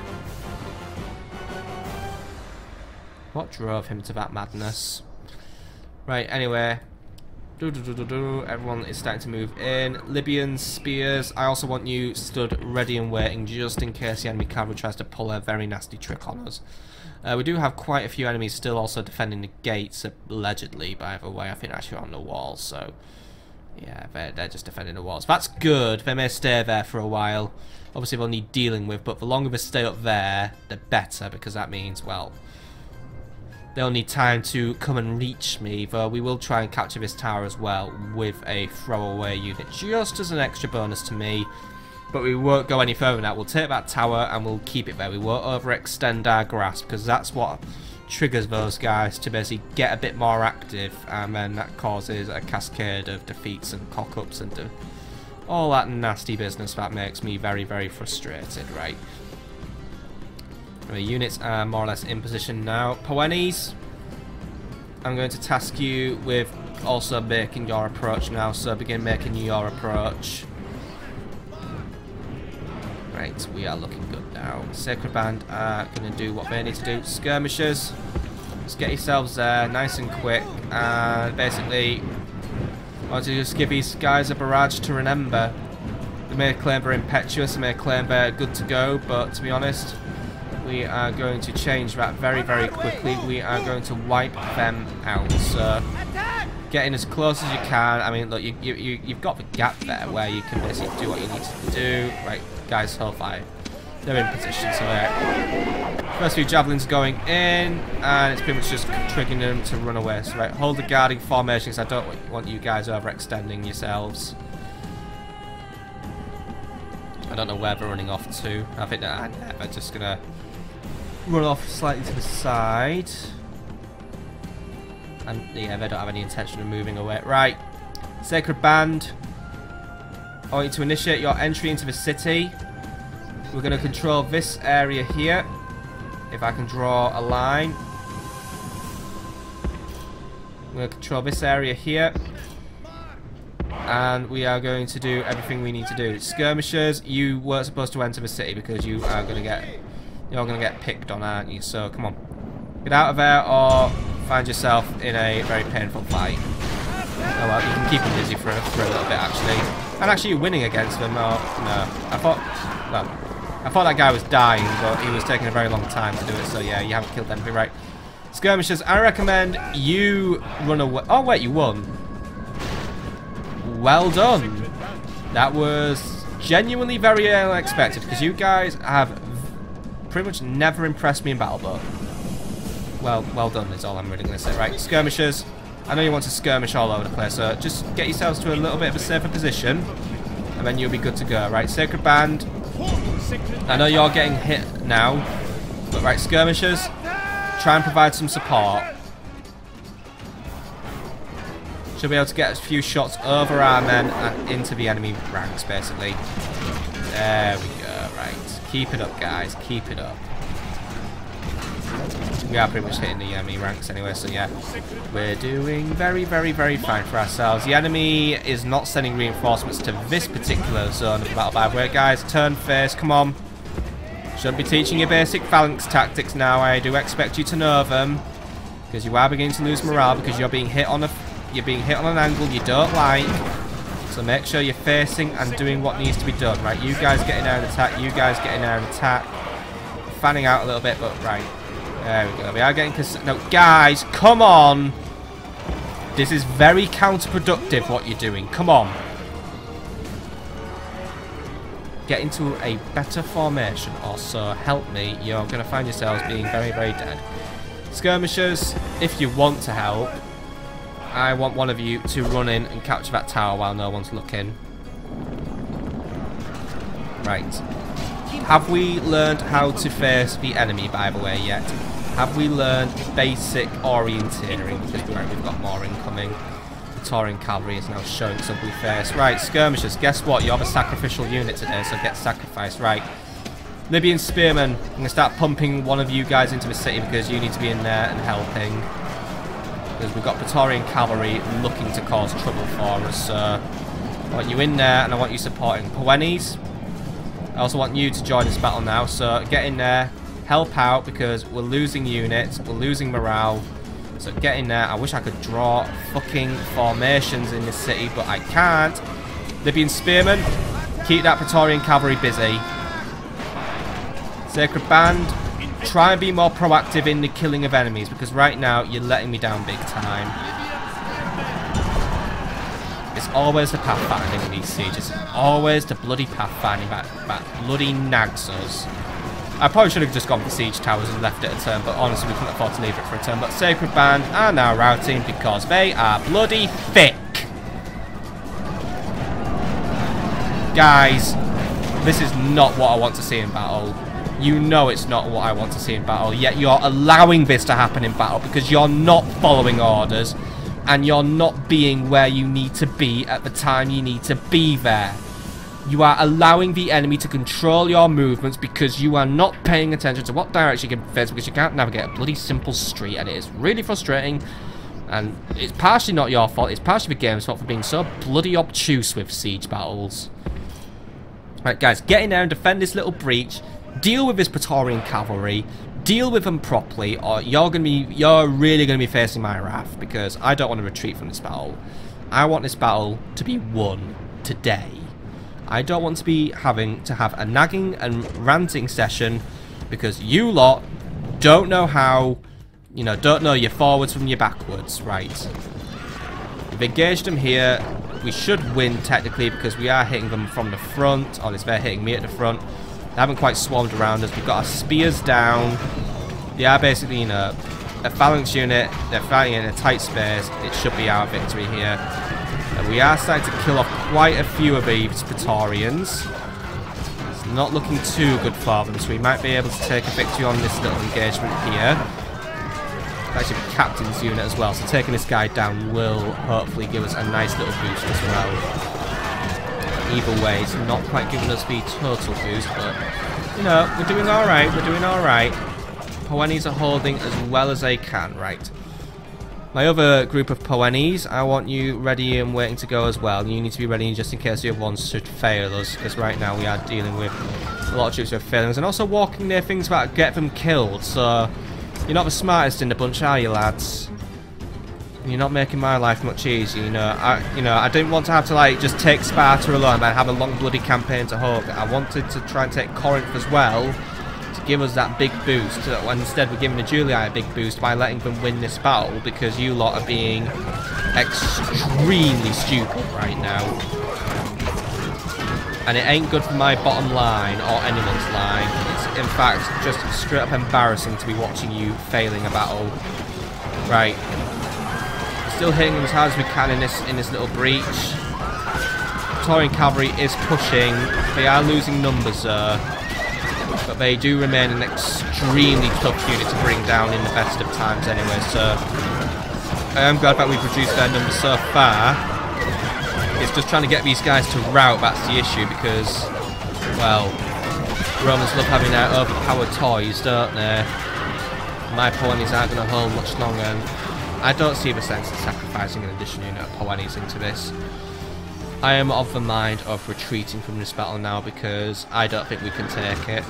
What drove him to that madness? Right, anyway. Everyone is starting to move in. Libyan spears. I also want you stood ready and waiting just in case the enemy cavalry tries to pull a very nasty trick on us. We do have quite a few enemies still also defending the gates, allegedly, by the way. I think actually on the walls, so yeah, they're just defending the walls. That's good. They may stay there for a while. Obviously they'll need dealing with, but the longer they stay up there, the better, because that means, well, they'll need time to come and reach me, though we will try and capture this tower as well with a throwaway unit, just as an extra bonus to me. But we won't go any further than that. We'll take that tower and we'll keep it there. We won't overextend our grasp, because that's what triggers those guys to basically get a bit more active, and then that causes a cascade of defeats and cock-ups and all that nasty business that makes me very, very frustrated, right? The units are more or less in position now. Poenes, I'm going to task you with also making your approach now, so begin making your approach. Right, we are looking good Now, Sacred Band are going to do what they need to do. Skirmishers, just get yourselves there, nice and quick. And basically, I want to just give these guys a barrage to remember. They may claim they're impetuous, they may claim they're good to go, but to be honest, we are going to change that very, very quickly. We are going to wipe them out. So, getting as close as you can. I mean, look, you've got the gap there where you can basically do what you need to do. Right, guys, hellfire. They're in position, so first few javelins going in, and it's pretty much just triggering them to run away. So, right, hold the guarding formation, because I don't want you guys overextending yourselves. I don't know where they're running off to. I think that they're just gonna run off slightly to the side. And yeah, they don't have any intention of moving away. Right, Sacred Band, I want you to initiate your entry into the city. We're going to control this area here. If I can draw a line. We're going to control this area here. And we are going to do everything we need to do. Skirmishers, you weren't supposed to enter the city because you're going to get picked on, aren't you? So come on, get out of there or find yourself in a very painful fight. Oh well, you can keep them busy for a little bit actually. And actually, you're winning against them. Oh no, I thought that guy was dying, but he was taking a very long time to do it. So yeah, you haven't killed anything, right? Skirmishers, I recommend you run away. Oh wait, you won. Well done. That was genuinely very unexpected because you guys have pretty much never impressed me in battle, but well done is all I'm really going to say. Right, skirmishers, I know you want to skirmish all over the place, so just get yourselves to a little bit of a safer position and then you'll be good to go. Right, Sacred Band, I know you're getting hit now, but right, skirmishers, try and provide some support. Should be able to get a few shots over our men and into the enemy ranks, basically. There we go, right. Keep it up, guys. Keep it up. We are pretty much hitting the enemy ranks anyway, so yeah. We're doing very, very, very fine for ourselves. The enemy is not sending reinforcements to this particular zone of the battle, by the way. Guys, turn face, come on. Shouldn't be teaching you basic phalanx tactics now. I do expect you to know them. Because you are beginning to lose morale because you're being hit on an angle you don't like. So make sure you're facing and doing what needs to be done. Right, you guys get in there and attack, you guys get in there and attack. Fanning out a little bit, but right. There we go. We are getting... No, guys, come on! This is very counterproductive what you're doing. Come on. Get into a better formation or so. Help me. You're going to find yourselves being very, very dead. Skirmishers, if you want to help, I want one of you to run in and capture that tower while no one's looking. Right. Have we learned how to face the enemy, by the way, yet? Have we learned basic orienteering? Because we've got more incoming. The Taurian cavalry is now showing its ugly face. Right, skirmishers, guess what? You have a sacrificial unit today, so get sacrificed. Right. Libyan spearmen, I'm going to start pumping one of you guys into the city because you need to be in there and helping. Because we've got Praetorian cavalry looking to cause trouble for us. So I want you in there and I want you supporting. Poenis, I also want you to join this battle now. So get in there, help out because we're losing units, we're losing morale. So get in there. I wish I could draw fucking formations in this city, but I can't. Libyan spearmen, keep that Praetorian cavalry busy. Sacred Band, try and be more proactive in the killing of enemies because right now you're letting me down big time. It's always the pathfinding in these sieges. Always the bloody pathfinding that bloody nags us. I probably should have just gone for siege towers and left it a turn, but honestly we couldn't afford to leave it for a turn. But Sacred Band are now routing because they are bloody thick. Guys, this is not what I want to see in battle. You know it's not what I want to see in battle, yet you're allowing this to happen in battle because you're not following orders and you're not being where you need to be at the time you need to be there. You are allowing the enemy to control your movements because you are not paying attention to what direction you can face because you can't navigate a bloody simple street, and it is really frustrating. And it's partially not your fault, it's partially the game's fault for being so bloody obtuse with siege battles. Right guys, get in there and defend this little breach. deal with this Praetorian cavalry, deal with them properly, or you're really gonna be facing my wrath, because I don't want to retreat from this battle. I want this battle to be won today. I don't want to be having to have a nagging and ranting session because you lot don't know how, you know, don't know your forwards from your backwards, right? We've engaged them here. We should win technically because we are hitting them from the front, or at least they're hitting me at the front. They haven't quite swarmed around us. We've got our spears down. They are basically, you know, a phalanx unit. They're fighting in a tight space. It should be our victory here. We are starting to kill off quite a few of these Praetorians. It's not looking too good for them, so we might be able to take a victory on this little engagement here. Actually, the captain's unit as well, so taking this guy down will hopefully give us a nice little boost as well. Either way, it's not quite giving us the total boost, but, you know, we're doing alright, we're doing alright. Poenis are holding as well as they can, right. My other group of Poenis, I want you ready and waiting to go as well. You need to be ready just in case the other ones should fail us, because right now we are dealing with a lot of troops who are failing us, and also walking near things that get them killed, so you're not the smartest in the bunch, are you, lads? You're not making my life much easier, you know. I didn't want to have to, like, just take Sparta alone and have a long bloody campaign to hold. I wanted to try and take Corinth as well, to give us that big boost. When instead we're giving the Julii a big boost by letting them win this battle, because you lot are being extremely stupid right now. And it ain't good for my bottom line or anyone's line. It's in fact just straight up embarrassing to be watching you failing a battle. Right. Still hitting them as hard as we can in this little breach. Praetorian cavalry is pushing. They are losing numbers there. But they do remain an extremely tough unit to bring down in the best of times anyway, so I am glad that we've reduced their numbers so far. It's just trying to get these guys to rout, that's the issue, because, well, Romans love having their overpowered toys, don't they? My Poenis aren't going to hold much longer, and I don't see the sense of sacrificing an additional unit of Poenis into this. I am of the mind of retreating from this battle now because I don't think we can take it.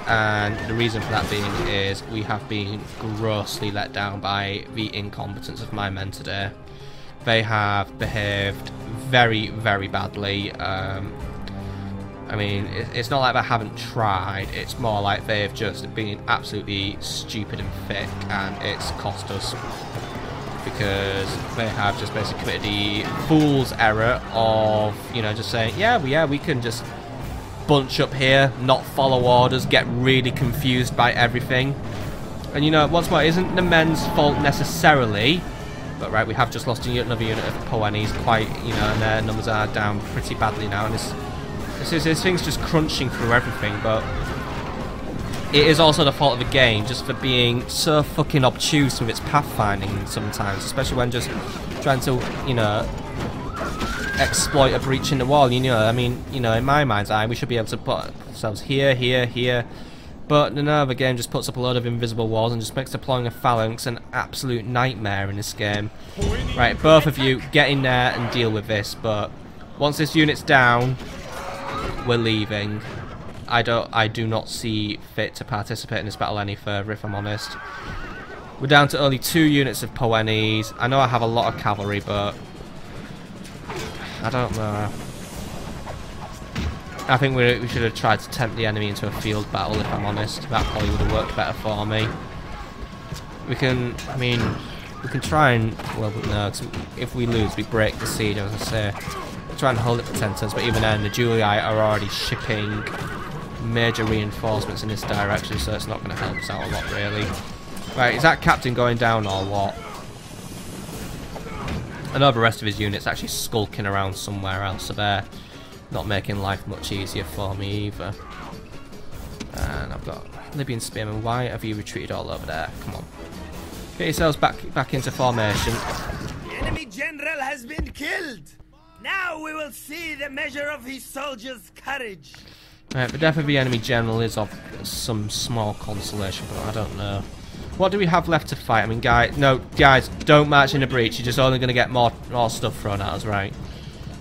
And the reason for that being is we have been grossly let down by the incompetence of my men today. They have behaved very, very badly. I mean, it's not like they haven't tried, it's more like they've just been absolutely stupid and thick, and it's cost us. Because they have just basically committed the fool's error of, you know, just saying, yeah, we can just bunch up here, not follow orders, get really confused by everything. And, you know, once more, it isn't the men's fault necessarily, but right, we have just lost another unit of Poenis, quite, you know, and their numbers are down pretty badly now, and this thing's just crunching through everything, but it is also the fault of the game, just for being so fucking obtuse with its pathfinding sometimes, especially when just trying to, you know, exploit a breach in the wall. You know, I mean, you know, in my mind's eye, we should be able to put ourselves here, here, but no, the game just puts up a load of invisible walls and just makes deploying a phalanx an absolute nightmare in this game. Right, both of you, get in there and deal with this, but once this unit's down, we're leaving. I do not see fit to participate in this battle any further, if I'm honest. We're down to only 2 units of Poenis. I know I have a lot of cavalry, but I don't know. I think we should have tried to tempt the enemy into a field battle, if I'm honest. That probably would have worked better for me. We can try and, well, no, 'cause if we lose, we break the siege, as I say. Try and hold it for 10 turns, but even then, the Julii are already shipping major reinforcements in this direction, so it's not going to help us out a lot, really. Right, is that captain going down or what? I know the rest of his unit's actually skulking around somewhere else, so they're not making life much easier for me either. And I've got Libyan spearmen. Why have you retreated all over there? Come on. Get yourselves back into formation. The enemy general has been killed! Now we will see the measure of his soldiers' courage. Right, the death of the enemy general is of some small consolation, but I don't know. What do we have left to fight? I mean, guys, don't march in the breach. You're just only going to get more stuff thrown at us, right?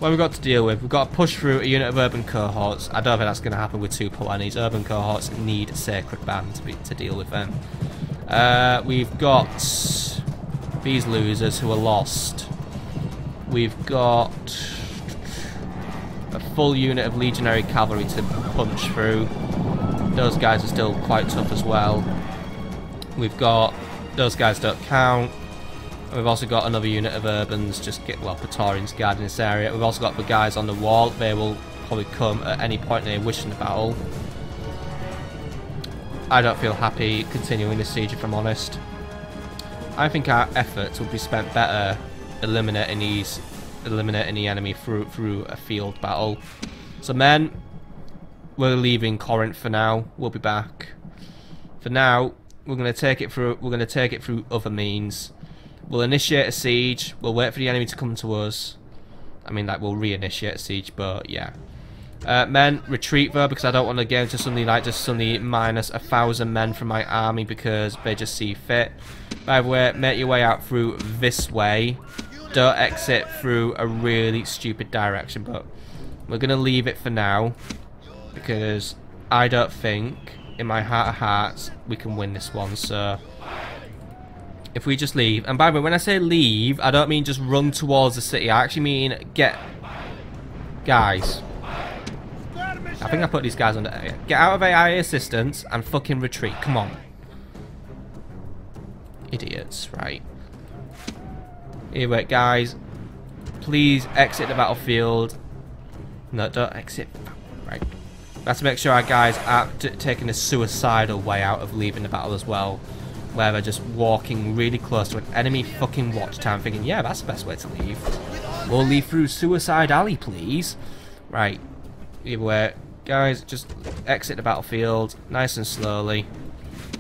what we've got to deal with, we've got to push through a unit of urban cohorts. I don't think that's going to happen with 2 Polanies. Urban cohorts need Sacred Band to deal with them. We've got these losers who are lost. We've got a full unit of legionary cavalry to punch through. Those guys are still quite tough as well. We've got those guys don't count. We've also got another unit of urbans, Praetorians guarding this area. We've also got the guys on the wall. They will probably come at any point they wish in the battle. I don't feel happy continuing this siege, if I'm honest. I think our efforts will be spent better eliminating the enemy through a field battle. So men, we're leaving Corinth for now. We'll be back. For now, we're gonna take it through. We're gonna take it through other means. We'll initiate a siege. We'll wait for the enemy to come to us. I mean, like, we'll reinitiate a siege, but yeah. Men, retreat though, because I don't want to get into suddenly minus 1,000 men from my army because they just see fit. By the way, make your way out through this way. Don't exit through a really stupid direction, but we're gonna leave it for now because I don't think, in my heart of hearts, we can win this one. So if we just leave, and by the way, when I say leave, I don't mean just run towards the city. I actually mean guys. I think I put these guys under A. Get out of AI assistance and fucking retreat. Come on. Idiots, right. Anyway, guys, please exit the battlefield. No, don't exit. Right. Let's make sure our guys are taking a suicidal way out of leaving the battle as well, where they're just walking really close to an enemy fucking watch tower, thinking, yeah, that's the best way to leave. We'll leave through Suicide Alley, please. Right. Either way, guys, just exit the battlefield nice and slowly.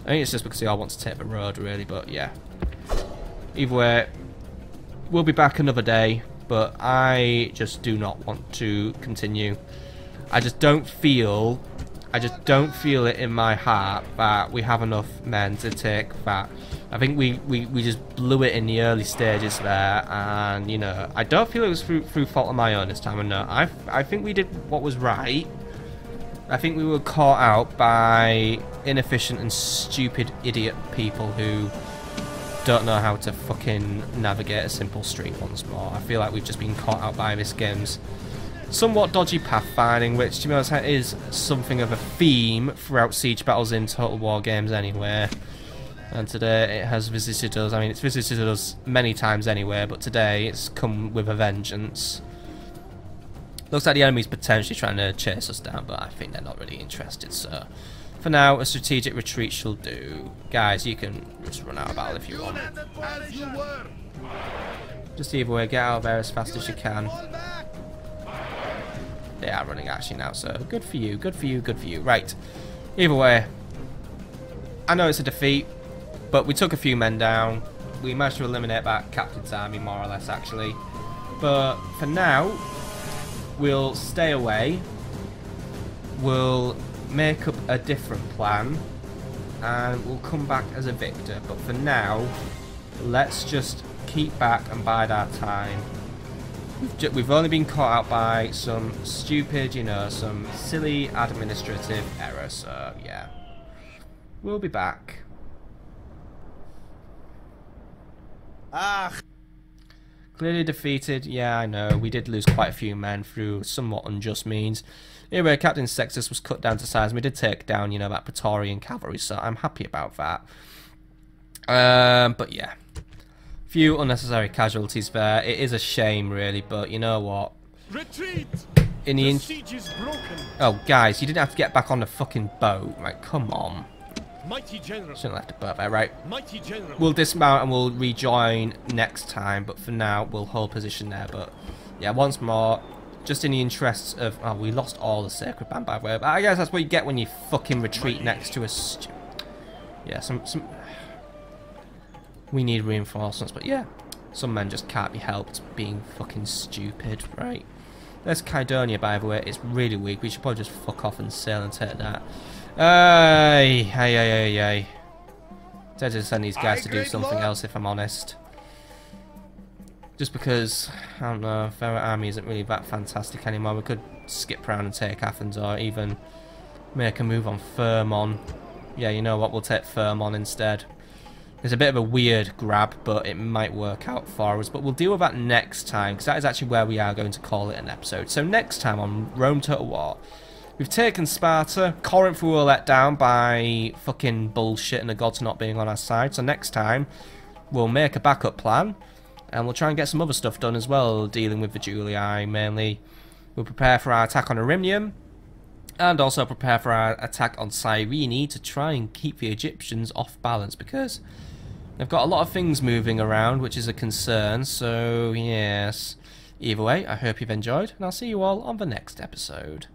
I think it's just because they all want to take the road, really, but yeah. Either way, we'll be back another day, but I just do not want to continue. I just don't feel it in my heart that we have enough men to take that. I think we just blew it in the early stages there, and you know, I don't feel it was through fault of my own this time. And no, I think we did what was right. I think we were caught out by inefficient and stupid idiot people who don't know how to fucking navigate a simple street once more. I feel like we've just been caught out by this game's somewhat dodgy pathfinding, which to be honest is something of a theme throughout siege battles in Total War games anyway. And today it has visited us. I mean, it's visited us many times anyway, but today it's come with a vengeance. Looks like the enemy's potentially trying to chase us down, but I think they're not really interested, so for now, a strategic retreat shall do. Guys, you can just run out of battle if you want. Just either way, get out of there as fast as you can. They are running actually now, so good for you, good for you, good for you. Right, either way, I know it's a defeat, but we took a few men down. We managed to eliminate that captain's army, more or less, actually. But for now, we'll stay away. We'll make up a different plan, and we'll come back as a victor. But for now, let's just keep back and bide our time. We've only been caught out by some stupid, you know, some silly administrative error, so yeah. We'll be back. Clearly defeated, yeah, I know. We did lose quite a few men through somewhat unjust means. Anyway, Captain Sextus was cut down to size, and we did take down, you know, that Praetorian cavalry, so I'm happy about that. But yeah. Few unnecessary casualties there. It is a shame, really, but you know what? Retreat! In the siege is broken. Oh, guys, you didn't have to get back on the fucking boat. Right, come on. Mighty general. Shouldn't have left the boat there, right? Mighty general. We'll dismount and we'll rejoin next time, but for now, we'll hold position there. But yeah, once more, just in the interests of... Oh, we lost all the Sacred Band, by the way. But I guess that's what you get when you fucking retreat next to a... Yeah, some... We need reinforcements, but yeah, some men just can't be helped being fucking stupid, right? There's Kydonia, by the way. It's really weak. We should probably just fuck off and sail and take that. Ay. I'd just send these guys to do something else, if I'm honest. Just because, I don't know, their army isn't really that fantastic anymore. We could skip around and take Athens, or even make a move on Thermon. Yeah, you know what, we'll take Thermon instead. It's a bit of a weird grab, but it might work out for us. But we'll deal with that next time, because that is actually where we are going to call it an episode. So next time on Rome Total War, we've taken Sparta. Corinth we were let down by fucking bullshit and the gods not being on our side. So next time, we'll make a backup plan. And we'll try and get some other stuff done as well, dealing with the Julii mainly. We'll prepare for our attack on Erimnium. And also prepare for our attack on Cyrene to try and keep the Egyptians off balance. Because they've got a lot of things moving around, which is a concern. So, yes. Either way, I hope you've enjoyed. And I'll see you all on the next episode.